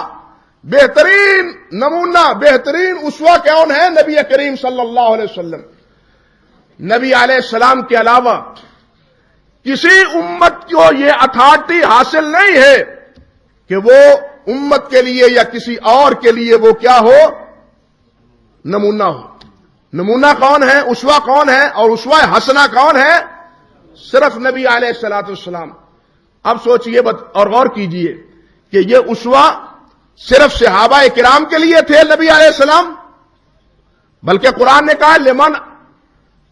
بہترین نمونہ، بہترین اسوہ کون ہے؟ نبی کریم صلی اللہ علیہ وسلم. نبی علیہ السلام کے علاوہ کسی امت کو یہ اتھارٹی حاصل نہیں ہے کہ وہ امت کے لیے یا کسی اور کے لیے وہ کیا ہو؟ نمونہ ہو. نمونہ کون ہے؟ اسوہ کون ہے؟ اور اسوہ حسنہ کون ہے؟ صرف نبی علیہ الصلوۃ والسلام. اب سوچئے اور غور کیجئے کہ یہ اسوہ صرف صحابہ کرام کے لیے تھے نبی علیہ السلام، بلکہ قرآن نے کہا لمن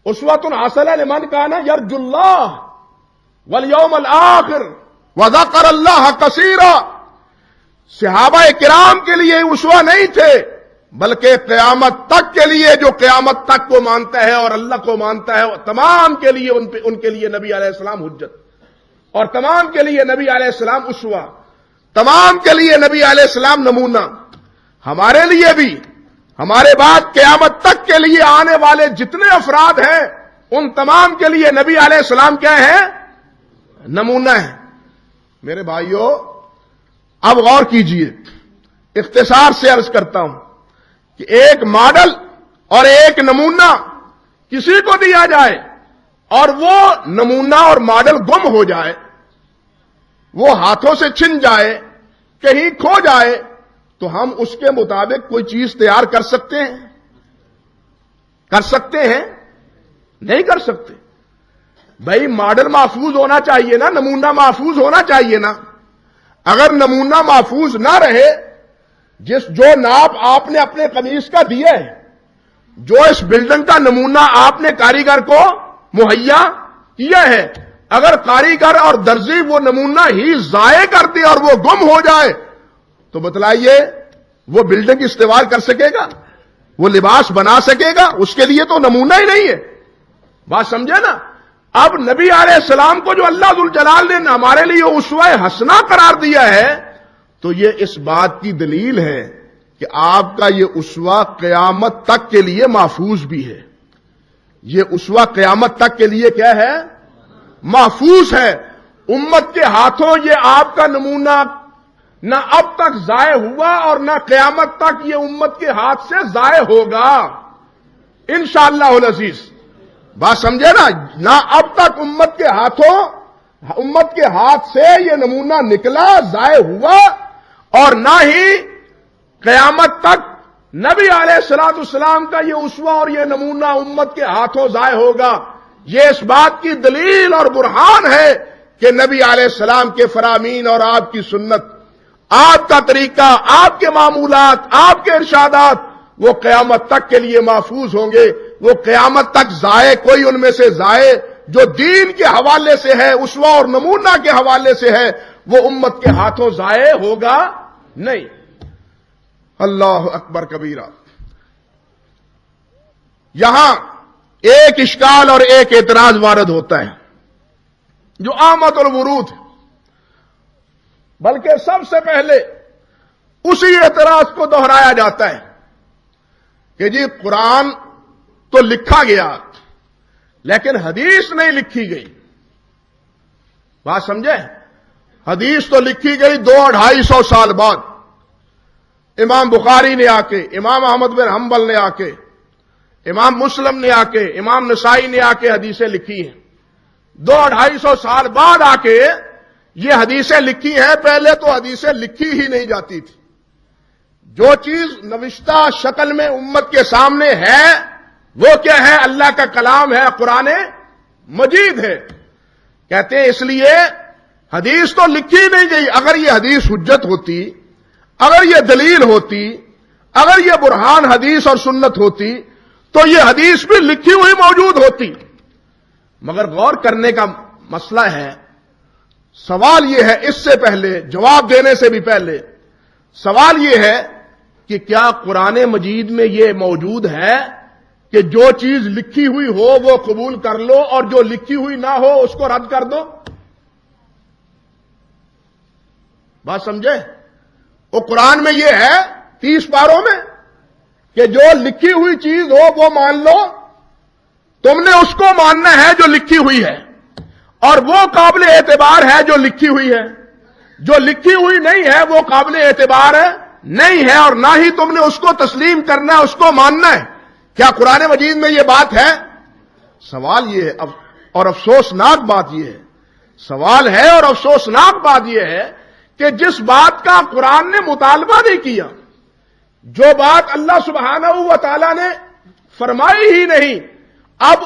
اسوۃ حسنہ لمن کان یرجو اللہ والیوم الآخر وذکر اللہ کثیرا. صحابہ کرام کے لیے اسوہ نہیں تھے، بلکہ قیامت تک کے لیے، جو قیامت تک کو مانتا ہے اور اللہ کو مانتا ہے، تمام کے لیے ان کے لیے نبی علیہ السلام حجت، اور تمام کے لیے نبی علیہ السلام اسوہ، تمام کے لیے نبی علیہ السلام نمونہ. ہمارے لیے بھی، ہمارے بعد قیامت تک کے لیے آنے والے جتنے افراد ہیں، ان تمام کے لیے نبی علیہ السلام کیا ہے؟ نمونہ ہے. میرے بھائیوں، اب غور کیجئے، اختصار سے عرض کرتا ہوں کہ ایک ماڈل اور ایک نمونہ کسی کو دیا جائے اور وہ نمونہ اور ماڈل گم ہو جائے، وہ ہاتھوں سے چھن جائے، کہیں کھو جائے، تو ہم اس کے مطابق کوئی چیز تیار کر سکتے ہیں؟ کر سکتے ہیں؟ نہیں کر سکتے. بھائی ماڈل محفوظ ہونا چاہیے نا، نمونہ محفوظ ہونا چاہیے نا. اگر نمونہ محفوظ نہ رہے، جو ناپ آپ نے اپنے قمیص کا دیا ہے، جو اس بلڈنگ کا نمونہ آپ نے کاریگر کو مہیا کیا ہے، اگر کاریگر اور درزی وہ نمونہ ہی ضائع کر دے اور وہ گم ہو جائے، تو بتلائیے وہ بلڈنگ استعمال کر سکے گا؟ وہ لباس بنا سکے گا؟ اس کے لیے تو نمونہ ہی نہیں ہے. بات سمجھے نا؟ اب نبی علیہ السلام کو جو اللہ ذوالجلال نے ہمارے لیے اسوہ حسنہ قرار دیا ہے، تو یہ اس بات کی دلیل ہے کہ آپ کا یہ اسوہ قیامت تک کے لیے محفوظ بھی ہے. یہ اسوہ قیامت تک کے لیے کیا ہے؟ محفوظ ہے. امت کے ہاتھوں یہ آپ کا نمونہ نہ اب تک ضائع ہوا اور نہ قیامت تک یہ امت کے ہاتھ سے ضائع ہوگا انشاءاللہ العزیز. بات سمجھے نا؟ نہ اب تک امت کے ہاتھ سے یہ نمونہ نکلا، ضائع ہوا، اور نہ ہی قیامت تک نبی علیہ الصلوۃ والسلام کا یہ اسوہ اور یہ نمونہ امت کے ہاتھوں ضائع ہوگا، یہ اس بات کی دلیل اور برہان ہے کہ نبی علیہ السلام کے فرامین اور آپ کی سنت، آپ کا طریقہ، آپ کے معمولات، آپ کے ارشادات وہ قیامت تک کے لیے محفوظ ہوں گے، وہ قیامت تک ضائع، کوئی ان میں سے ضائع جو دین کے حوالے سے ہے، اسوہ اور نمونہ کے حوالے سے ہے، وہ امت کے ہاتھوں ضائع ہوگا نہیں۔ اللہ اکبر کبیرہ۔ یہاں ایک اشکال اور ایک اعتراض وارد ہوتا ہے جو آمد الورود ہے، بلکہ سب سے پہلے اسی اعتراض کو دہرایا جاتا ہے کہ جی قرآن تو لکھا گیا لیکن حدیث نہیں لکھی گئی۔ بات سمجھے؟ حدیث تو لکھی گئی 200-250 سال بعد، امام بخاری نے آ کے، امام احمد بن حنبل نے آ کے، امام مسلم نے آ کے، امام نسائی نے آ کے حدیثیں لکھی ہیں۔ 200-250 سال بعد آ کے یہ حدیثیں لکھی ہیں، پہلے تو حدیثیں لکھی ہی نہیں جاتی تھی۔ جو چیز نوشتہ شکل میں امت کے سامنے ہے وہ کیا ہے؟ اللہ کا کلام ہے، قرآن مجید ہے۔ کہتے ہیں اس لیے حدیث تو لکھی نہیں گئی۔ اگر یہ حدیث حجت ہوتی، اگر یہ دلیل ہوتی، اگر یہ برہان حدیث اور سنت ہوتی تو یہ حدیث بھی لکھی ہوئی موجود ہوتی۔ مگر غور کرنے کا مسئلہ ہے، سوال یہ ہے، اس سے پہلے جواب دینے سے بھی پہلے سوال یہ ہے کہ کیا قرآن مجید میں یہ موجود ہے کہ جو چیز لکھی ہوئی ہو وہ قبول کر لو اور جو لکھی ہوئی نہ ہو اس کو رد کر دو؟ بات سمجھے؟ وہ قرآن میں یہ ہے 30 پاروں میں کہ جو لکھی ہوئی چیز ہو وہ مان لو، تم نے اس کو ماننا ہے جو لکھی ہوئی ہے، اور وہ قابل اعتبار ہے جو لکھی ہوئی ہے، جو لکھی ہوئی نہیں ہے وہ قابل اعتبار نہیں ہے، اور نہ ہی تم نے اس کو تسلیم کرنا ہے، اس کو ماننا ہے۔ کیا قرآن مجید میں یہ بات ہے؟ سوال یہ ہے، اور افسوسناک بات یہ ہے، سوال ہے اور افسوسناک بات یہ ہے کہ جس بات کا قرآن نے مطالبہ نہیں کیا، جو بات اللہ سبحانہ و تعالی نے فرمائی ہی نہیں، اب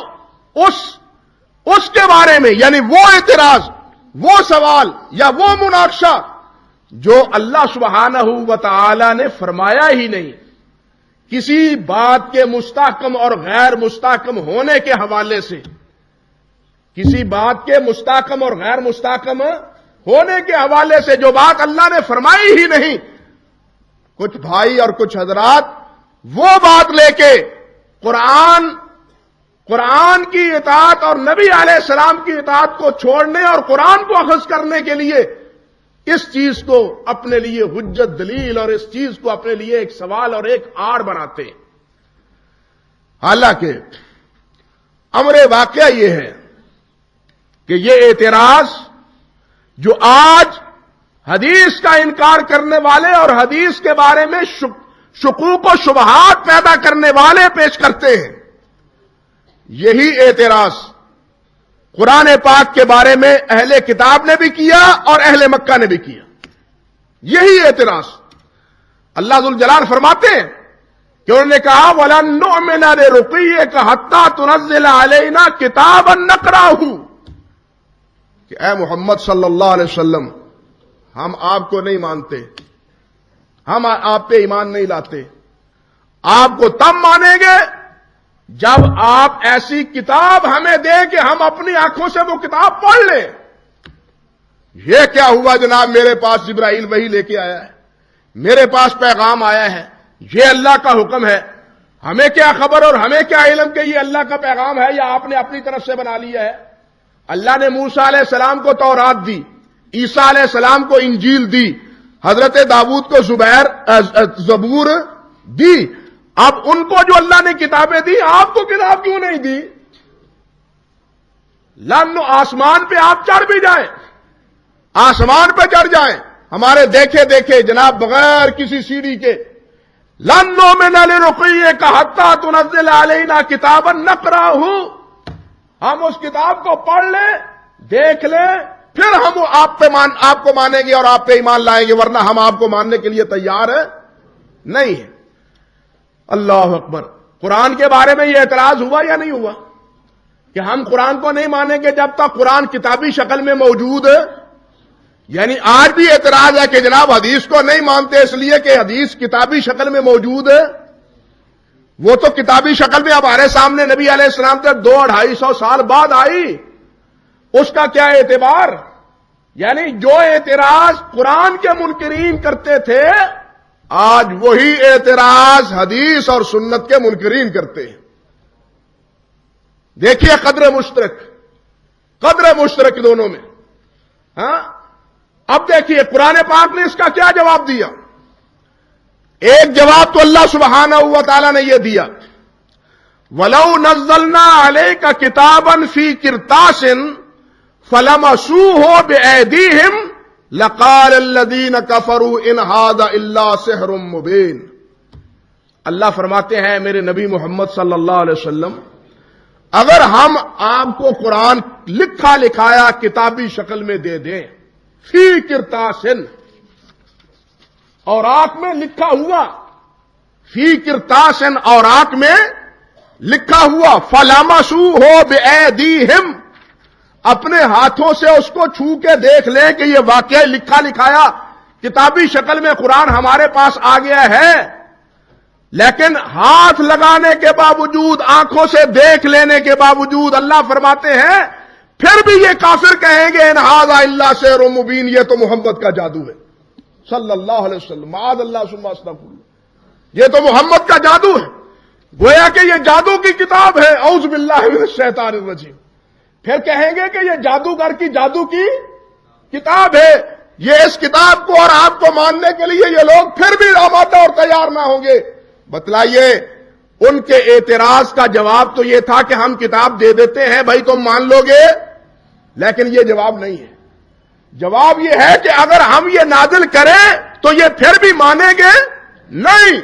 اس کے بارے میں، یعنی وہ اعتراض، وہ سوال یا وہ مناقشہ جو اللہ سبحانہ و تعالی نے فرمایا ہی نہیں، کسی بات کے مستحکم اور غیر مستحکم ہونے کے حوالے سے، کسی بات کے مستحکم اور غیر مستحکم ہونے کے حوالے سے جو بات اللہ نے فرمائی ہی نہیں، کچھ بھائی اور کچھ حضرات وہ بات لے کے قرآن کی اطاعت اور نبی علیہ السلام کی اطاعت کو چھوڑنے اور قرآن کو اخذ کرنے کے لیے اس چیز کو اپنے لیے حجت دلیل اور اس چیز کو اپنے لیے ایک سوال اور ایک آڑ بناتے ہیں۔ حالانکہ امر واقعہ یہ ہے کہ یہ اعتراض جو آج حدیث کا انکار کرنے والے اور حدیث کے بارے میں شکوک و شبہات پیدا کرنے والے پیش کرتے ہیں، یہی اعتراض قرآن پاک کے بارے میں اہل کتاب نے بھی کیا اور اہل مکہ نے بھی کیا۔ یہی اعتراض اللہ ذوالجلال فرماتے ہیں کہ انہوں نے کہا وَلَن نُؤْمِنَ لِرُقِيِّكَ حَتَّى تُنَزِّلَ عَلَيْنَا كِتَابًا نَقْرَأُهُ، کہ اے محمد صلی اللہ علیہ وسلم، ہم آپ کو نہیں مانتے، ہم آپ پہ ایمان نہیں لاتے، آپ کو تب مانیں گے جب آپ ایسی کتاب ہمیں دیں کہ ہم اپنی آنکھوں سے وہ کتاب پڑھ لیں۔ یہ کیا ہوا جناب؟ میرے پاس جبرائیل وحی لے کے آیا ہے، میرے پاس پیغام آیا ہے، یہ اللہ کا حکم ہے، ہمیں کیا خبر اور ہمیں کیا علم کہ یہ اللہ کا پیغام ہے یا آپ نے اپنی طرف سے بنا لیا ہے؟ اللہ نے موسیٰ علیہ السلام کو تورات دی، عیسیٰ علیہ السلام کو انجیل دی، حضرت داؤد کو زبور دی، اب ان کو جو اللہ نے کتابیں دی، آپ کو کتاب کیوں نہیں دی؟ لن آسمان پہ آپ چڑھ بھی جائیں، آسمان پہ چڑھ جائیں، ہمارے دیکھے دیکھے جناب بغیر کسی سیڑھی کے، لن نؤمن لرقیک حتی تنزل علینا کتابا نقرأہ، ہم اس کتاب کو پڑھ لیں، دیکھ لیں، پھر ہم آپ کو مانیں گے اور آپ پہ ایمان لائیں گے، ورنہ ہم آپ کو ماننے کے لیے تیار نہیں ہیں۔ اللہ اکبر. قرآن کے بارے میں یہ اعتراض ہوا یا نہیں ہوا کہ ہم قرآن کو نہیں مانیں گے جب تک قرآن کتابی شکل میں موجود ہے؟ یعنی آج بھی اعتراض ہے کہ جناب حدیث کو نہیں مانتے اس لیے کہ حدیث کتابی شکل میں موجود ہے. وہ تو کتابی شکل میں ہمارے سامنے نبی علیہ السلام سے 200-250 سال بعد آئی، اس کا کیا اعتبار؟ یعنی جو اعتراض قرآن کے منکرین کرتے تھے آج وہی اعتراض حدیث اور سنت کے منکرین کرتے ہیں. دیکھیے قدر مشترک دونوں میں. ہاں اب دیکھیے قرآن پاک نے اس کا کیا جواب دیا. ایک جواب تو اللہ سبحانہ و تعالی نے یہ دیا، وَلَوْ نَزَّلْنَا عَلَيْكَ كِتَابًا فِي قِرْطَاسٍ فَلَمَسُوهُ بِأَيْدِيهِمْ لَقَالَ الَّذِينَ كَفَرُوا إِنْ هَذَا إِلَّا سِحْرٌ مُبِينٌ. اللہ فرماتے ہیں میرے نبی محمد صلی اللہ علیہ وسلم، اگر ہم آپ کو قرآن لکھا لکھایا کتابی شکل میں دے دیں، فی قرطاسٍ اوراق میں لکھا ہوا، فی قرطاسٍ اوراق میں لکھا ہوا، فَلَمَسُوهُ بِأَيْدِيهِمْ اپنے ہاتھوں سے اس کو چھو کے دیکھ لیں کہ یہ واقعی لکھا لکھایا کتابی شکل میں قرآن ہمارے پاس آ گیا ہے. لیکن ہاتھ لگانے کے باوجود، آنکھوں سے دیکھ لینے کے باوجود اللہ فرماتے ہیں پھر بھی یہ کافر کہیں گے ان ھذا الا سحر مبین، یہ تو محمد کا جادو ہے صلی اللہ علیہ وسلم. معاذ اللہ ثم استغفر اللہ، یہ تو محمد کا جادو ہے. گویا کہ یہ جادو کی کتاب ہے. اعوذ باللہ من الشیطان الرجیم. پھر کہیں گے کہ یہ جادوگر کی جادو کی کتاب ہے. یہ اس کتاب کو اور آپ کو ماننے کے لیے یہ لوگ پھر بھی آمادہ اور تیار نہ ہوں گے. بتلائیے ان کے اعتراض کا جواب تو یہ تھا کہ ہم کتاب دے دیتے ہیں بھائی تم مان لو گے، لیکن یہ جواب نہیں ہے. جواب یہ ہے کہ اگر ہم یہ نازل کریں تو یہ پھر بھی مانیں گے نہیں.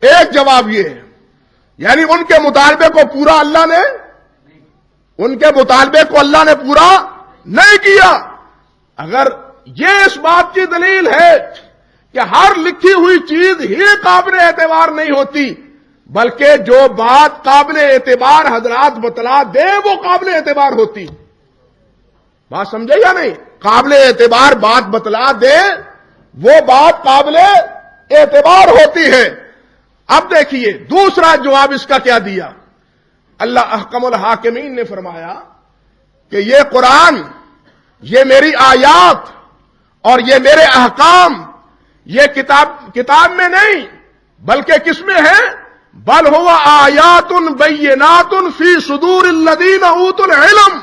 ایک جواب یہ ہے، یعنی ان کے مطالبے کو پورا اللہ نے، ان کے مطالبے کو اللہ نے پورا نہیں کیا. اگر یہ اس بات کی دلیل ہے کہ ہر لکھی ہوئی چیز ہی قابل اعتبار نہیں ہوتی، بلکہ جو بات قابل اعتبار حضرات بتلا دے وہ قابل اعتبار ہوتی. بات سمجھے یا نہیں؟ قابل اعتبار بات بتلا دے وہ بات قابل اعتبار ہوتی ہے. اب دیکھیے دوسرا جواب اس کا کیا دیا. اللہ احکم الحاکمین نے فرمایا کہ یہ قرآن، یہ میری آیات اور یہ میرے احکام، یہ کتاب میں نہیں بلکہ کس میں ہے؟ بل ہوا آیات بینات فی صدور الذین اوتوا العلم.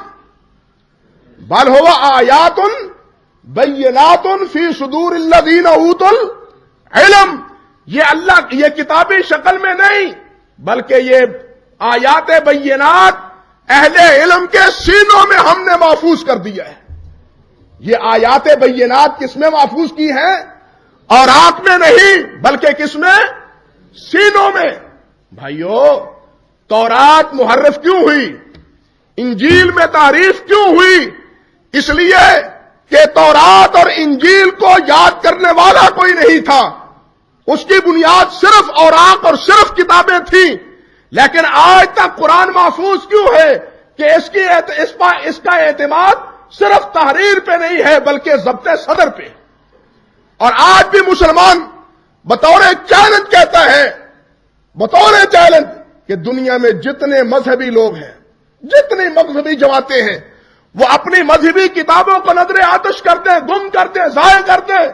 بل ہوا آیات بینات فی صدور الذین اوتوا العلم. یہ اللہ، یہ کتابی شکل میں نہیں بلکہ یہ آیات بینات اہل علم کے سینوں میں ہم نے محفوظ کر دیا ہے. یہ آیات بینات کس میں محفوظ کی ہیں؟ اور آنکھ میں نہیں بلکہ کس میں؟ سینوں میں. بھائیو تورات محرف کیوں ہوئی؟ انجیل میں تعریف کیوں ہوئی؟ اس لیے کہ تورات اور انجیل کو یاد کرنے والا کوئی نہیں تھا. اس کی بنیاد صرف اوراق اور صرف کتابیں تھیں. لیکن آج تک قرآن محفوظ کیوں ہے؟ کہ اس کا اعتماد صرف تحریر پہ نہیں ہے بلکہ ضبط صدر پہ. اور آج بھی مسلمان بطور چیلنج کہتا ہے، بطور چیلنج، کہ دنیا میں جتنے مذہبی لوگ ہیں، جتنی مذہبی جماعتیں ہیں، وہ اپنی مذہبی کتابوں کو نظر آتش کرتے ہیں، گم کرتے ہیں، ضائع کرتے ہیں.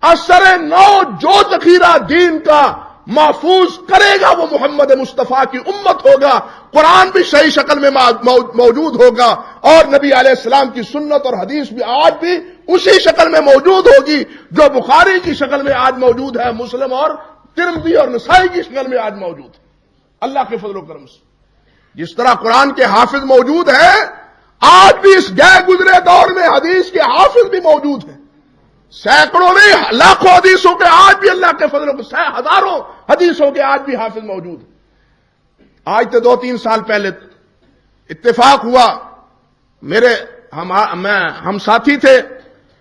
اثر نو جو ذخیرہ دین کا محفوظ کرے گا وہ محمد مصطفیٰ کی امت ہوگا. قرآن بھی صحیح شکل میں موجود ہوگا اور نبی علیہ السلام کی سنت اور حدیث بھی آج بھی اسی شکل میں موجود ہوگی جو بخاری کی شکل میں آج موجود ہے، مسلم اور ترمذی اور نسائی کی شکل میں آج موجود ہے. اللہ کے فضل و کرم سے جس طرح قرآن کے حافظ موجود ہیں، آج بھی اس گئے گزرے دور میں حدیث کے حافظ بھی موجود ہیں. سینکڑوں نہیں لاکھوں حدیثوں کے آج بھی اللہ کے فضل و ہزاروں حدیثوں کے آج بھی حافظ موجود ہیں. آج تو 2-3 سال پہلے اتفاق ہوا، میرے ہم ساتھی تھے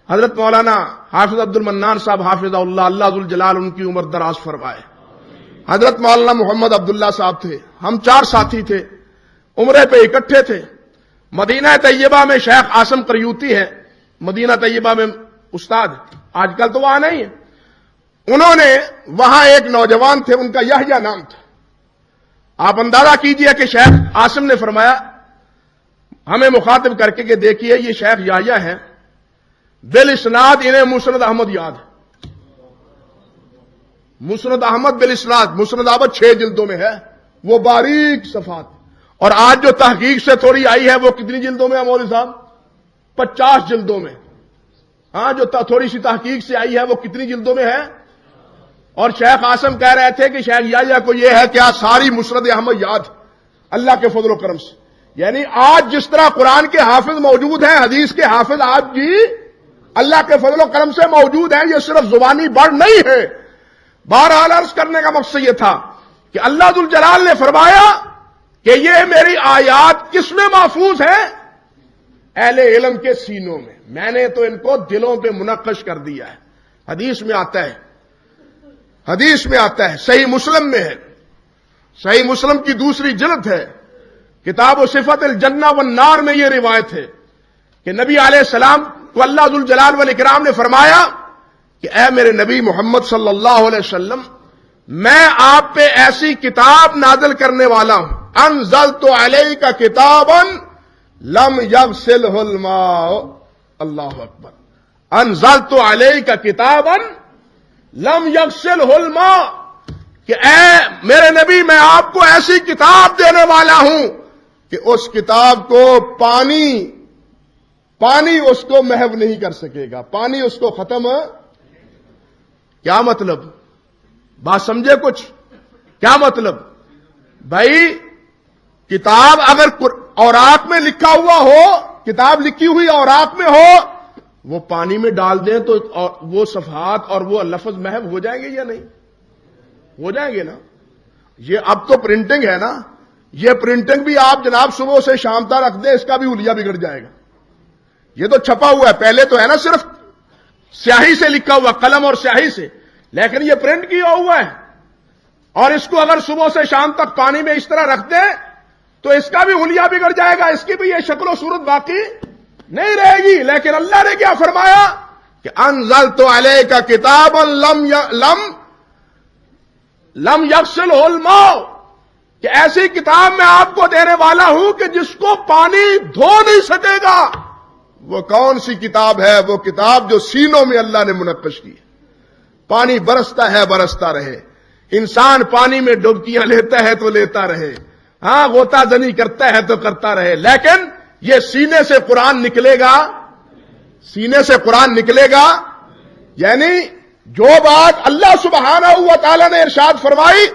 حضرت مولانا حافظ عبد المنان صاحب حافظ اللہ ذوالجلال ان کی عمر دراز فرمائے. حضرت مولانا محمد عبداللہ صاحب تھے، ہم 4 ساتھی تھے، عمرے پہ اکٹھے تھے۔ مدینہ طیبہ میں شیخ عاصم قریوطی ہے، مدینہ طیبہ میں استاد، آج کل تو وہاں نہیں ہے۔ انہوں نے وہاں ایک نوجوان تھے، ان کا یحییٰ نام تھا۔ آپ اندازہ کیجئے کہ شیخ عاصم نے فرمایا ہمیں مخاطب کر کے کہ دیکھیے یہ شیخ یحییٰ ہیں، بالاسناد انہیں مسند احمد یاد ہے۔ مسند احمد بالاسناد، مسند احمد 6 جلدوں میں ہے، وہ باریک صفحات، اور آج جو تحقیق سے تھوڑی آئی ہے وہ کتنی جلدوں میں ہے مولوی صاحب؟ 50 جلدوں میں۔ ہاں، جو تھوڑی سی تحقیق سے آئی ہے وہ کتنی جلدوں میں ہے؟ اور شیخ عاصم کہہ رہے تھے کہ شیخ یحییٰ کو یہ ہے کیا ساری مسند احمد یاد اللہ کے فضل و کرم سے۔ یعنی آج جس طرح قرآن کے حافظ موجود ہیں، حدیث کے حافظ آج بھی اللہ کے فضل و کرم سے موجود ہیں، یہ صرف زبانی بڑھ نہیں ہے۔ بہرحال عرض کرنے کا مقصد یہ تھا کہ اللہ ذوالجلال نے فرمایا کہ یہ میری آیات کس میں محفوظ ہیں؟ اہل علم کے سینوں میں نے تو ان کو دلوں پہ منقش کر دیا ہے۔ حدیث میں آتا ہے، حدیث میں آتا ہے، صحیح مسلم میں ہے، صحیح مسلم کی 2 جلد ہے، کتاب و صفت الجنہ والنار میں یہ روایت ہے کہ نبی علیہ السلام کو اللہ ذوالجلال والاکرام نے فرمایا کہ اے میرے نبی محمد صلی اللہ علیہ وسلم، میں آپ پہ ایسی کتاب نازل کرنے والا ہوں، انزلت علیک کتابا لم یغسلہ الماء، اللہ اکبر، انزلت علیک کتابا لم یغسلہ الماء، کہ اے میرے نبی میں آپ کو ایسی کتاب دینے والا ہوں کہ اس کتاب کو پانی اس کو محو نہیں کر سکے گا، پانی اس کو ختم۔ کیا مطلب؟ بات سمجھے کچھ؟ کیا مطلب؟ بھائی کتاب اگر اوراق میں لکھا ہوا ہو، کتاب لکھی ہوئی اوراق میں ہو، وہ پانی میں ڈال دیں تو وہ صفحات اور وہ لفظ محو ہو جائیں گے یا نہیں؟ ہو جائیں گے نا۔ یہ اب تو پرنٹنگ ہے نا، یہ پرنٹنگ بھی آپ جناب صبح سے شام تک رکھ دیں، اس کا بھی حلیہ بگڑ جائے گا۔ یہ تو چھپا ہوا ہے، پہلے تو ہے نا صرف سیاہی سے لکھا ہوا، قلم اور سیاہی سے، لیکن یہ پرنٹ کیا ہوا ہے، اور اس کو اگر صبح سے شام تک پانی میں اس طرح رکھ دیں تو اس کا بھی حلیہ بگڑ جائے گا، اس کی بھی یہ شکل و صورت باقی نہیں رہے گی۔ لیکن اللہ نے کیا فرمایا کہ انزلت علیک کتابا لم یغسلہ الماء، کہ ایسی کتاب میں آپ کو دینے والا ہوں کہ جس کو پانی دھو نہیں سکے گا۔ وہ کون سی کتاب ہے؟ وہ کتاب جو سینوں میں اللہ نے منقش کی ہے۔ پانی برستا ہے، برستا رہے، انسان پانی میں ڈبکیاں لیتا ہے تو لیتا رہے، ہاں غوطہ زنی کرتا ہے تو کرتا رہے، لیکن یہ سینے سے قرآن نکلے گا، سینے سے قرآن نکلے گا۔ یعنی جو بات اللہ سبحانہ و تعالی نے ارشاد فرمائی،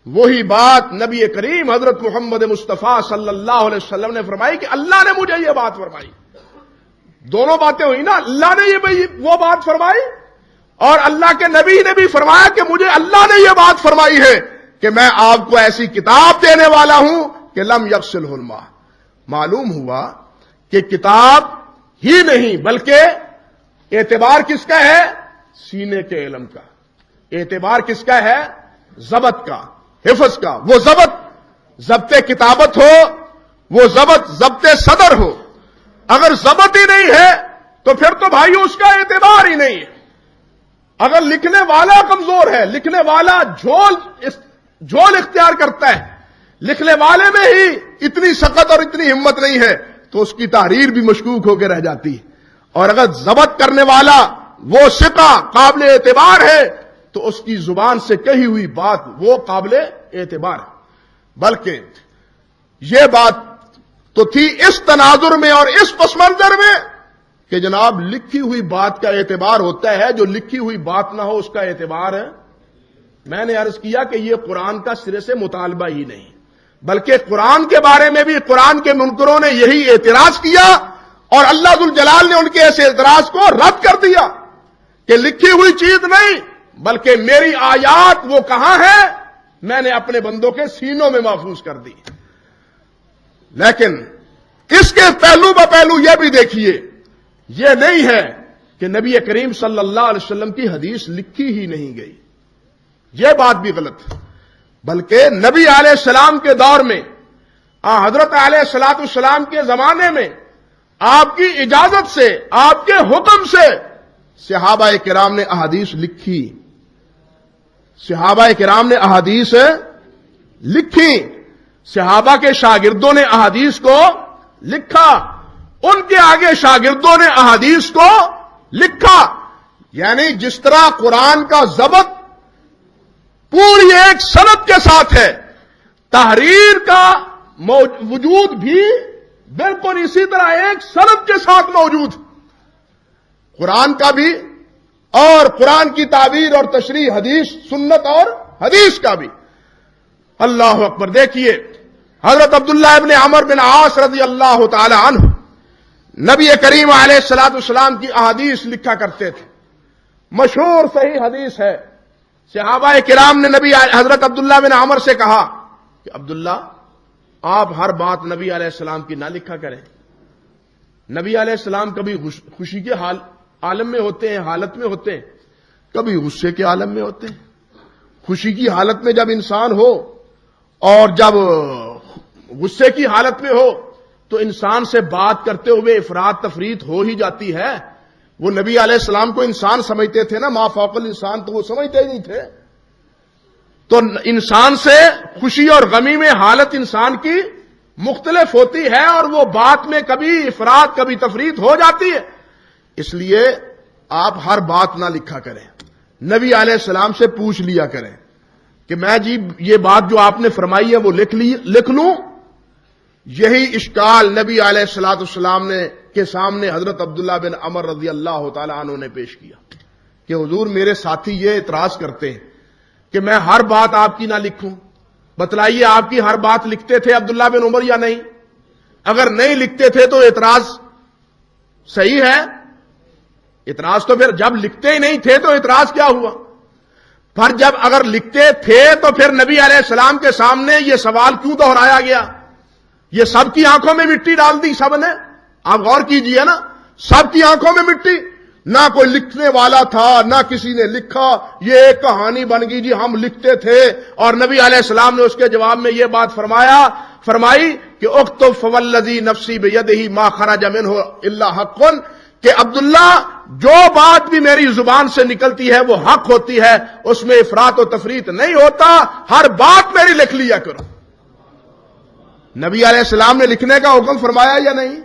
وہی بات نبی کریم حضرت محمد مصطفیٰ صلی اللہ علیہ وسلم نے فرمائی کہ اللہ نے مجھے یہ بات فرمائی۔ دونوں باتیں ہوئی نا، اللہ نے یہ وہ بات فرمائی اور اللہ کے نبی نے بھی فرمایا کہ مجھے اللہ نے یہ بات فرمائی ہے کہ میں آپ کو ایسی کتاب دینے والا ہوں کہ لم یغسلہ الماء۔ معلوم ہوا کہ کتاب ہی نہیں بلکہ اعتبار کس کا ہے؟ سینے کے علم کا۔ اعتبار کس کا ہے؟ ضبط کا، حفظ کا۔ وہ ضبط کتابت ہو، وہ ضبط صدر ہو۔ اگر ضبط ہی نہیں ہے تو پھر تو بھائی اس کا اعتبار ہی نہیں ہے۔ اگر لکھنے والا کمزور ہے، لکھنے والا جھول اختیار کرتا ہے، لکھنے والے میں ہی اتنی سخت اور اتنی ہمت نہیں ہے تو اس کی تحریر بھی مشکوک ہو کے رہ جاتی ہے۔ اور اگر ضبط کرنے والا وہ ثقہ قابل اعتبار ہے تو اس کی زبان سے کہی ہوئی بات وہ قابل اعتبار ہے۔ بلکہ یہ بات تو تھی اس تناظر میں اور اس پس منظر میں کہ جناب لکھی ہوئی بات کا اعتبار ہوتا ہے، جو لکھی ہوئی بات نہ ہو اس کا اعتبار ہے۔ میں نے عرض کیا کہ یہ قرآن کا سرے سے مطالبہ ہی نہیں، بلکہ قرآن کے بارے میں بھی قرآن کے منکروں نے یہی اعتراض کیا اور اللہ ذوالجلال نے ان کے اس اعتراض کو رد کر دیا کہ لکھی ہوئی چیز نہیں بلکہ میری آیات وہ کہاں ہے؟ میں نے اپنے بندوں کے سینوں میں محفوظ کر دی۔ لیکن اس کے پہلو بہ پہلو یہ بھی دیکھیے، یہ نہیں ہے کہ نبی کریم صلی اللہ علیہ وسلم کی حدیث لکھی ہی نہیں گئی، یہ بات بھی غلط ہے۔ بلکہ نبی علیہ السلام کے دور میں، حضرت علیہ الصلوۃ والسلام کے زمانے میں آپ کی اجازت سے، آپ کے حکم سے صحابہ کرام نے احادیث لکھی، صحابہ کرام نے احادیث لکھی، صحابہ کے شاگردوں نے احادیث کو لکھا، ان کے آگے شاگردوں نے احادیث کو لکھا. یعنی جس طرح قرآن کا ضبط پوری ایک سند کے ساتھ ہے، تحریر کا وجود بھی بالکل اسی طرح ایک سند کے ساتھ موجود، قرآن کا بھی اور قرآن کی تعبیر اور تشریح حدیث، سنت اور حدیث کا بھی. اللہ اکبر. دیکھیے حضرت عبداللہ ابن عمر بن عاص رضی اللہ تعالی عنہ نبی کریم علیہ الصلوۃ والسلام کی احادیث لکھا کرتے تھے. مشہور صحیح حدیث ہے. صحابہ کرام نے نبی حضرت عبداللہ بن عمر سے کہا کہ عبداللہ آپ ہر بات نبی علیہ السلام کی نہ لکھا کریں. نبی علیہ السلام کبھی خوشی کے عالم میں ہوتے ہیں، حالت میں ہوتے ہیں، کبھی غصے کے عالم میں ہوتے ہیں. خوشی کی حالت میں جب انسان ہو اور جب غصے کی حالت میں ہو تو انسان سے بات کرتے ہوئے افراط تفریط ہو ہی جاتی ہے. وہ نبی علیہ السلام کو انسان سمجھتے تھے نا، ما فوق الانسان، تو وہ سمجھتے ہی نہیں تھے. تو انسان سے خوشی اور غمی میں حالت انسان کی مختلف ہوتی ہے اور وہ بات میں کبھی افراط کبھی تفریط ہو جاتی ہے. اس لیے آپ ہر بات نہ لکھا کریں، نبی علیہ السلام سے پوچھ لیا کریں کہ میں جی یہ بات جو آپ نے فرمائی ہے وہ لکھ لوں. یہی اشکال نبی علیہ الصلوۃ والسلام نے کے سامنے حضرت عبداللہ بن عمر رضی اللہ تعالی عنہ نے پیش کیا کہ حضور میرے ساتھی یہ اعتراض کرتے ہیں کہ میں ہر بات آپ کی نہ لکھوں. بتلائیے آپ کی ہر بات لکھتے تھے عبداللہ بن عمر یا نہیں؟ اگر نہیں لکھتے تھے تو اعتراض صحیح ہے. اعتراض تو پھر جب لکھتے ہی نہیں تھے تو اعتراض کیا ہوا؟ پر جب اگر لکھتے تھے تو پھر نبی علیہ السلام کے سامنے یہ سوال کیوں دہرایا گیا؟ یہ سب کی آنکھوں میں مٹی ڈال دی سب نے. آپ غور کیجئے نا، سب کی آنکھوں میں مٹی. نہ کوئی لکھنے والا تھا، نہ کسی نے لکھا، یہ ایک کہانی بن گئی جی ہم لکھتے تھے. اور نبی علیہ السلام نے اس کے جواب میں یہ بات فرمائی کہ اکتب فوالذی نفسی بیدہ ما خرج منہ الا حق، کہ عبداللہ جو بات بھی میری زبان سے نکلتی ہے وہ حق ہوتی ہے، اس میں افراط و تفریط نہیں ہوتا، ہر بات میری لکھ لیا کرو. نبی علیہ السلام نے لکھنے کا حکم فرمایا یا نہیں؟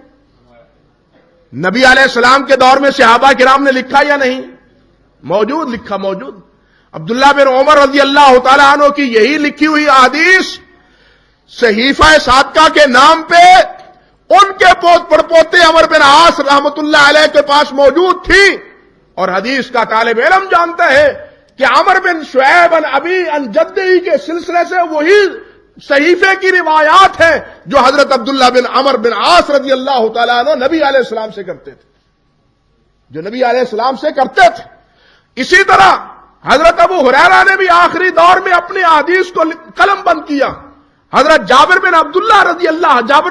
نبی علیہ السلام کے دور میں صحابہ کرام نے لکھا یا نہیں؟ موجود، لکھا موجود. عبداللہ بن عمر رضی اللہ تعالی عنہ کی یہی لکھی ہوئی احادیث صحیفہ صادقہ کے نام پہ ان کے پڑپوتے عمر بن عاص رحمت اللہ علیہ کے پاس موجود تھی. اور حدیث کا طالب علم جانتا ہے کہ عمر بن شعیب عن ابی عن جدی کے سلسلے سے وہی صحیفے کی روایات ہیں جو حضرت عبداللہ بن عمر بن عاص رضی اللہ تعالیٰ عنہ نبی علیہ السلام سے کرتے تھے، جو نبی علیہ السلام سے کرتے تھے. اسی طرح حضرت ابو ہریرہ نے بھی آخری دور میں اپنی احادیث کو قلم بند کیا. حضرت جابر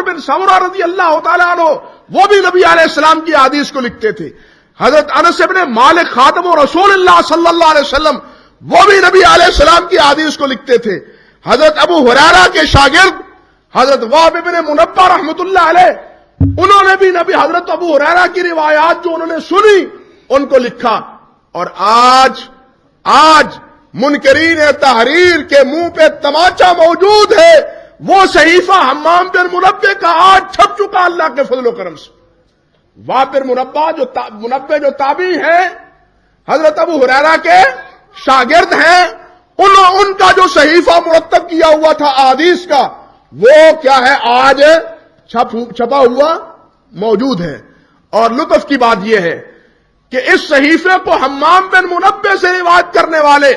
بن سمرہ رضی اللہ تعالیٰ عنہ وہ بھی نبی علیہ السلام کی احادیث کو لکھتے تھے. حضرت انس بن مالک خادم رسول اللہ صلی اللہ علیہ وسلم وہ بھی نبی علیہ السلام کی احادیث کو لکھتے تھے. حضرت ابو ہریرہ کے شاگرد حضرت وہب بن منبہ رحمت اللہ علیہ انہوں نے بھی نبی حضرت ابو ہریرہ کی روایات جو انہوں نے سنی ان کو لکھا. اور آج منکرین تحریر کے منہ پہ تماچا موجود ہے. وہ صحیفہ حمام بن منبہ کا آج چھپ چکا اللہ کے فضل و کرم سے. وہب بن منبہ جو تابعی ہیں، حضرت ابو ہریرہ کے شاگرد ہیں، ان کا جو صحیفہ مرتب کیا ہوا تھا احادیث کا وہ کیا ہے آج چھپا ہوا موجود ہے. اور لطف کی بات یہ ہے کہ اس صحیفے کو حمام بن منبہ سے روایت کرنے والے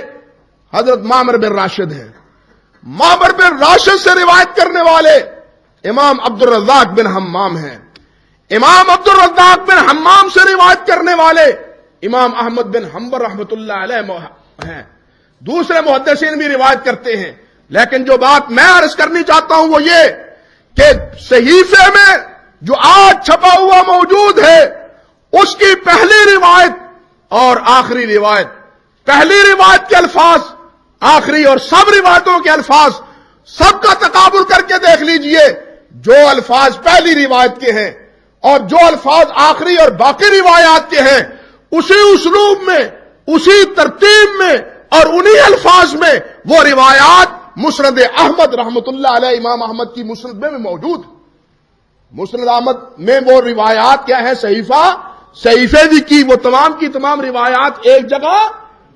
حضرت معمر بن راشد ہیں. معمر بن راشد سے روایت کرنے والے امام عبد الرزاق بن حمام ہیں. امام عبد الرزاق بن حمام سے روایت کرنے والے امام احمد بن حنبل رحمت اللہ علیہ ہیں. دوسرے محدثین بھی روایت کرتے ہیں. لیکن جو بات میں عرض کرنی چاہتا ہوں وہ یہ کہ صحیفے میں جو آج چھپا ہوا موجود ہے اس کی پہلی روایت اور آخری روایت، پہلی روایت کے الفاظ آخری اور سب روایتوں کے الفاظ سب کا تقابل کر کے دیکھ لیجئے، جو الفاظ پہلی روایت کے ہیں اور جو الفاظ آخری اور باقی روایات کے ہیں، اسی اسلوب میں، اسی ترتیب میں اور انہی الفاظ میں وہ روایات مسند احمد رحمت اللہ علیہ، امام احمد کی مسند میں موجود۔ مسند احمد میں وہ روایات کیا ہے؟ صحیفے کی وہ تمام کی تمام روایات ایک جگہ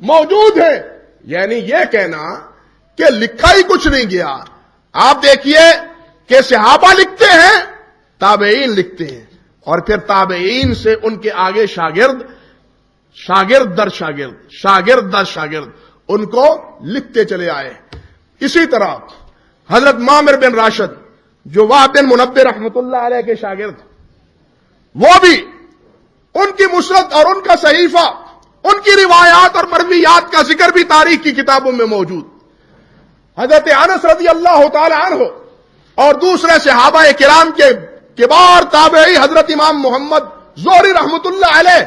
موجود ہیں۔ یعنی یہ کہنا کہ لکھا ہی کچھ نہیں گیا۔ آپ دیکھیے کہ صحابہ لکھتے ہیں، تابعین لکھتے ہیں، اور پھر تابعین سے ان کے آگے شاگرد در شاگرد ان کو لکھتے چلے آئے۔ اسی طرح حضرت معمر بن راشد جو وہب بن منبہ رحمت اللہ علیہ کے شاگرد، وہ بھی ان کی مسند اور ان کا صحیفہ، ان کی روایات اور مرویات کا ذکر بھی تاریخ کی کتابوں میں موجود۔ حضرت انس رضی اللہ تعالی عنہ اور دوسرے صحابہ کرام کے کبار تابعی حضرت امام محمد زہری رحمت اللہ علیہ،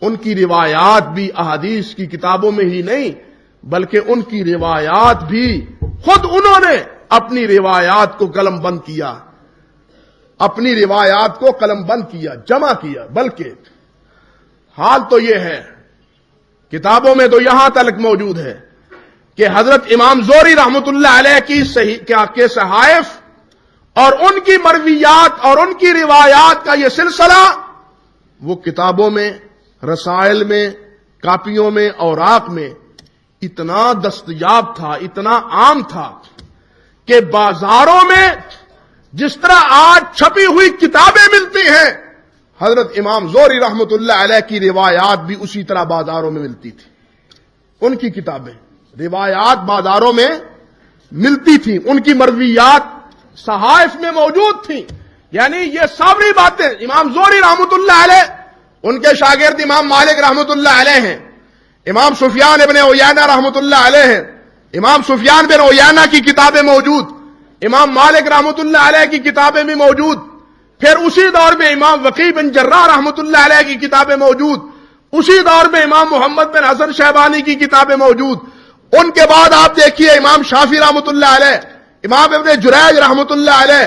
ان کی روایات بھی احادیث کی کتابوں میں ہی نہیں بلکہ ان کی روایات بھی خود انہوں نے اپنی روایات کو قلم بند کیا، اپنی روایات کو قلم بند کیا، جمع کیا۔ بلکہ حال تو یہ ہے، کتابوں میں تو یہاں تک موجود ہے کہ حضرت امام زہری رحمت اللہ علیہ کے صحائف اور ان کی مرویات اور ان کی روایات کا یہ سلسلہ وہ کتابوں میں، رسائل میں، کاپیوں میں، اوراق میں اتنا دستیاب تھا، اتنا عام تھا کہ بازاروں میں جس طرح آج چھپی ہوئی کتابیں ملتی ہیں، حضرت امام زہری رحمت اللہ علیہ کی روایات بھی اسی طرح بازاروں میں ملتی تھی۔ ان کی کتابیں، روایات بازاروں میں ملتی تھیں، ان کی مرویات صحائف میں موجود تھیں۔ یعنی یہ ساری باتیں امام زہری رحمت اللہ علیہ، ان کے شاگرد امام مالک رحمت اللہ علیہ ہیں، امام سفیان ابن عیینہ رحمت اللہ علیہ ہیں، امام سفیان بن عیینہ کی کتابیں موجود، امام مالک رحمت اللہ علیہ کی کتابیں بھی موجود، پھر اسی دور میں امام وقیع بن جراح رحمت اللہ علیہ کی کتابیں موجود، اسی دور میں امام محمد بن حسن شیبانی کی کتابیں موجود۔ ان کے بعد آپ دیکھیے امام شافعی رحمت اللہ علیہ، امام ابن جریج رحمت اللہ علیہ،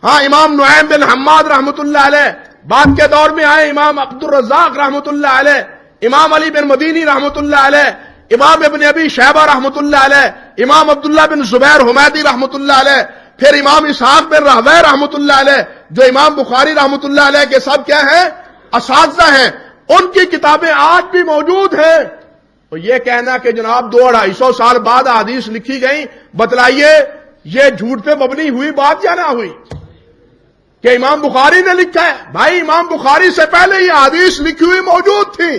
امام نعیم بن حماد رحمت اللہ علیہ، بعد کے دور میں آئے امام عبد الرزاق رحمت اللہ علیہ، امام علی بن مدینی رحمت اللہ علیہ، امام ابن ابی شیبہ رحمت اللہ علیہ، امام عبداللہ بن زبیر حمیدی رحمت اللہ علیہ، پھر امام اسحاق بن راہویہ رحمت اللہ علیہ، جو امام بخاری رحمت اللہ علیہ کے سب کیا ہیں؟ اساتذہ ہیں۔ ان کی کتابیں آج بھی موجود ہیں۔ تو یہ کہنا کہ جناب 200-250 سال بعد حدیث لکھی گئی، بتلائیے یہ جھوٹ پہ مبنی ہوئی بات یا نہ ہوئی کہ امام بخاری نے لکھا ہے؟ بھائی امام بخاری سے پہلے یہ حدیث لکھی ہوئی موجود تھی،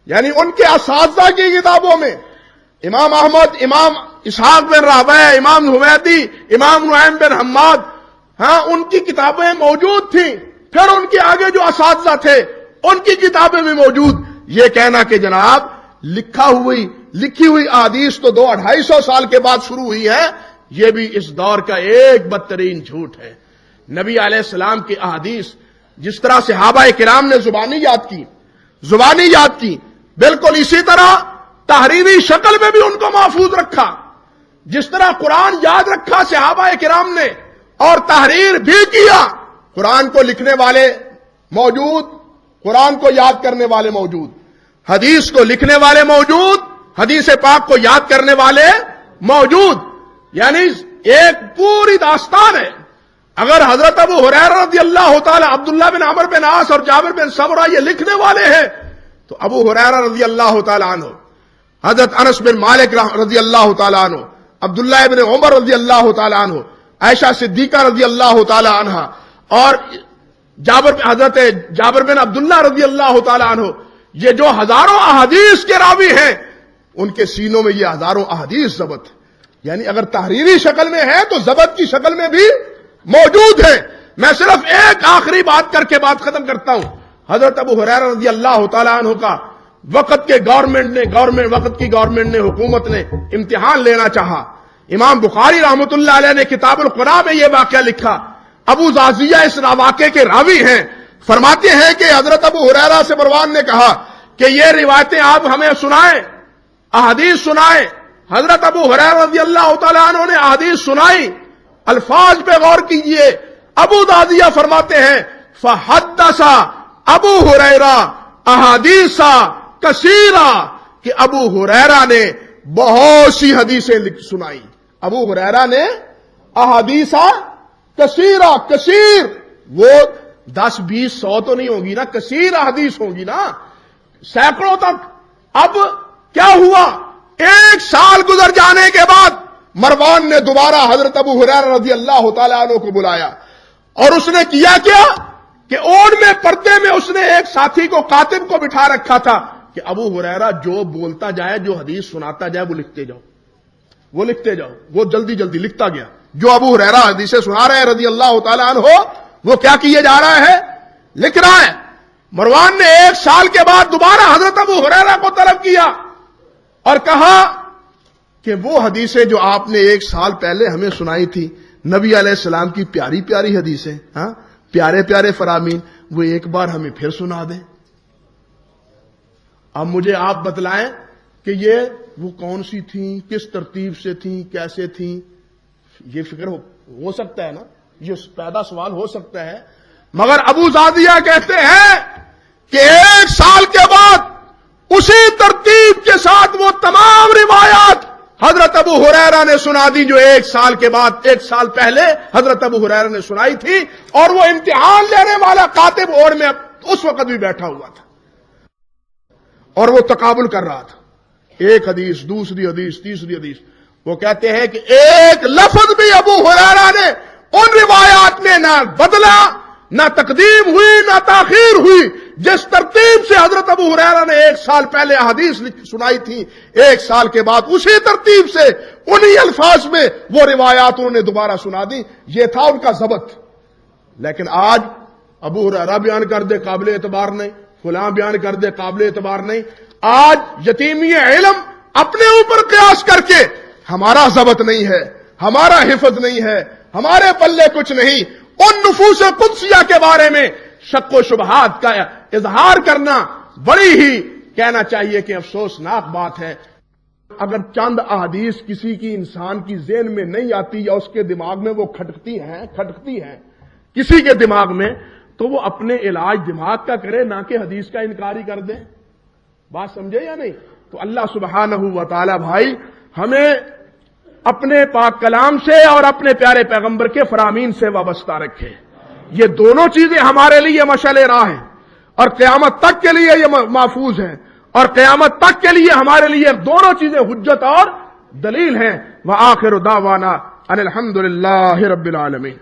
یعنی ان کے اساتذہ کی کتابوں میں امام احمد، امام اسحاق بن راہویہ، امام حمیدی، امام نعیم بن حماد، ان کی کتابیں موجود تھیں۔ پھر ان کے آگے جو اساتذہ تھے ان کی کتابیں بھی موجود۔ یہ کہنا کہ جناب لکھی ہوئی احادیث تو 200-250 سال کے بعد شروع ہوئی ہے، یہ بھی اس دور کا ایک بدترین جھوٹ ہے۔ نبی علیہ السلام کی احادیث جس طرح صحابہ کرام نے زبانی یاد کی، بالکل اسی طرح تحریری شکل میں بھی ان کو محفوظ رکھا۔ جس طرح قرآن یاد رکھا صحابہ کرام نے اور تحریر بھی کیا، قرآن کو لکھنے والے موجود، قرآن کو یاد کرنے والے موجود، حدیث کو لکھنے والے موجود، حدیث پاک کو یاد کرنے والے موجود۔ یعنی ایک پوری داستان ہے۔ اگر حضرت ابو ہریرہ رضی اللہ تعالی، عبداللہ بن عمرو بن عاص اور جابر بن سمرہ یہ لکھنے والے ہیں، تو ابو ہریرہ رضی اللہ تعالی عنہ، حضرت انس بن مالک رضی اللہ تعالی عنہ، عبداللہ بن عمر رضی اللہ تعالی عنہ، عائشہ صدیقہ رضی اللہ تعالی عنہ، اور حضرت جابر بن عبداللہ رضی اللہ تعالی عنہ، یہ جو ہزاروں احادیث کے راوی ہیں، ان کے سینوں میں یہ ہزاروں احادیث ضبط ہے۔ یعنی اگر تحریری شکل میں ہے تو ضبط کی شکل میں بھی موجود ہے۔ میں صرف ایک آخری بات کر کے بات ختم کرتا ہوں۔ حضرت ابو ہریرہ رضی اللہ تعالی عنہ کا وقت کی گورنمنٹ نے، حکومت نے امتحان لینا چاہا۔ امام بخاری رحمت اللہ علیہ نے کتاب القرآن میں یہ واقعہ لکھا۔ ابو زازیہ اس واقعے کے راوی ہیں، فرماتے ہیں کہ حضرت ابو ہریرہ سے مروان نے کہا کہ یہ روایتیں آپ ہمیں سنائیں، احادیث سنائیں، حضرت ابو ہریرہ رضی اللہ تعالیٰ عنہ نے احادیث سنائی، الفاظ پہ غور کیجئے۔ ابو دادیہ فرماتے ہیں فحدث ابو ہریرہ احادیث کثیرہ، کہ ابو ہریرہ نے بہت سی حدیثیں سنائی۔ ابو ہریرہ نے احادیث کثیرہ، کثیر وہ 10 20 100 تو نہیں ہوگی نا، کثیر احادیث ہوگی نا، سینکڑوں تک۔ اب کیا ہوا، 1 سال گزر جانے کے بعد مروان نے دوبارہ حضرت ابو ہریرہ رضی اللہ تعالیٰ عنہ کو بلایا، اور اس نے کیا کہ اونٹ میں پردے میں اس نے ایک ساتھی کو، کاتب کو بٹھا رکھا تھا کہ ابو ہریرہ جو بولتا جائے، جو حدیث سناتا جائے، وہ لکھتے جاؤ، وہ لکھتے جاؤ۔ وہ جلدی جلدی لکھتا گیا، جو ابو ہریرہ حدیثیں سنا رہے ہیں رضی اللہ تعالیٰ عنہ، وہ کیا کیے جا رہا ہے، لکھ رہا ہے۔ مروان نے 1 سال کے بعد دوبارہ حضرت ابو ہریرہ کو طلب کیا اور کہا کہ وہ حدیثیں جو آپ نے 1 سال پہلے ہمیں سنائی تھی، نبی علیہ السلام کی پیاری پیاری حدیثیں، ہاں پیارے پیارے فرامین، وہ ایک بار ہمیں پھر سنا دیں۔ اب مجھے آپ بتلائیں کہ یہ وہ کون سی تھیں، کس ترتیب سے تھیں، کیسے تھیں۔ یہ فکر ہو سکتا ہے نا، یہ پیدا سوال ہو سکتا ہے، مگر ابو زادیہ کہتے ہیں کہ 1 سال کے بعد اسی ترتیب کے ساتھ وہ تمام روایات حضرت ابو ہریرہ نے سنا دی، جو 1 سال کے بعد، 1 سال پہلے حضرت ابو ہریرہ نے سنائی تھی، اور وہ امتحان لینے والا کاتب اور میں اس وقت بھی بیٹھا ہوا تھا، اور وہ تقابل کر رہا تھا، ایک حدیث، دوسری حدیث، تیسری حدیث۔ وہ کہتے ہیں کہ ایک لفظ بھی ابو ہریرہ نے ان روایات میں نہ بدلا، نہ تقدیم ہوئی، نہ تاخیر ہوئی، جس ترتیب سے حضرت ابو ہریرہ نے 1 سال پہلے حدیث سنائی تھی، 1 سال کے بعد اسی ترتیب سے انہی الفاظ میں وہ روایات انہوں نے دوبارہ سنا دی۔ یہ تھا ان کا ضبط۔ لیکن آج ابو ہریرہ بیان کر دے قابل اعتبار نہیں، فلاں بیان کر دے قابل اعتبار نہیں۔ آج یتیمی علم اپنے اوپر قیاس کر کے ہمارا ضبط نہیں ہے، ہمارا حفظ نہیں ہے، ہمارے پلے کچھ نہیں، ان نفوس قدسیہ کے بارے میں شک و شبہات کا اظہار کرنا بڑی ہی کہنا چاہیے کہ افسوسناک بات ہے۔ اگر چند احادیث کسی کی انسان کی ذہن میں نہیں آتی، یا اس کے دماغ میں وہ کھٹکتی ہیں کسی کے دماغ میں، تو وہ اپنے علاج دماغ کا کرے، نہ کہ حدیث کا انکار ہی کر دے۔ بات سمجھے یا نہیں؟ تو اللہ سبحانہ و تعالی بھائی ہمیں اپنے پاک کلام سے اور اپنے پیارے پیغمبر کے فرامین سے وابستہ رکھے۔ یہ دونوں چیزیں ہمارے لیے مشعل راہ ہیں، اور قیامت تک کے لیے یہ محفوظ ہیں، اور قیامت تک کے لیے ہمارے لیے دونوں چیزیں حجت اور دلیل ہیں۔ وآخر دعوانا ان الحمد للہ رب العالمین۔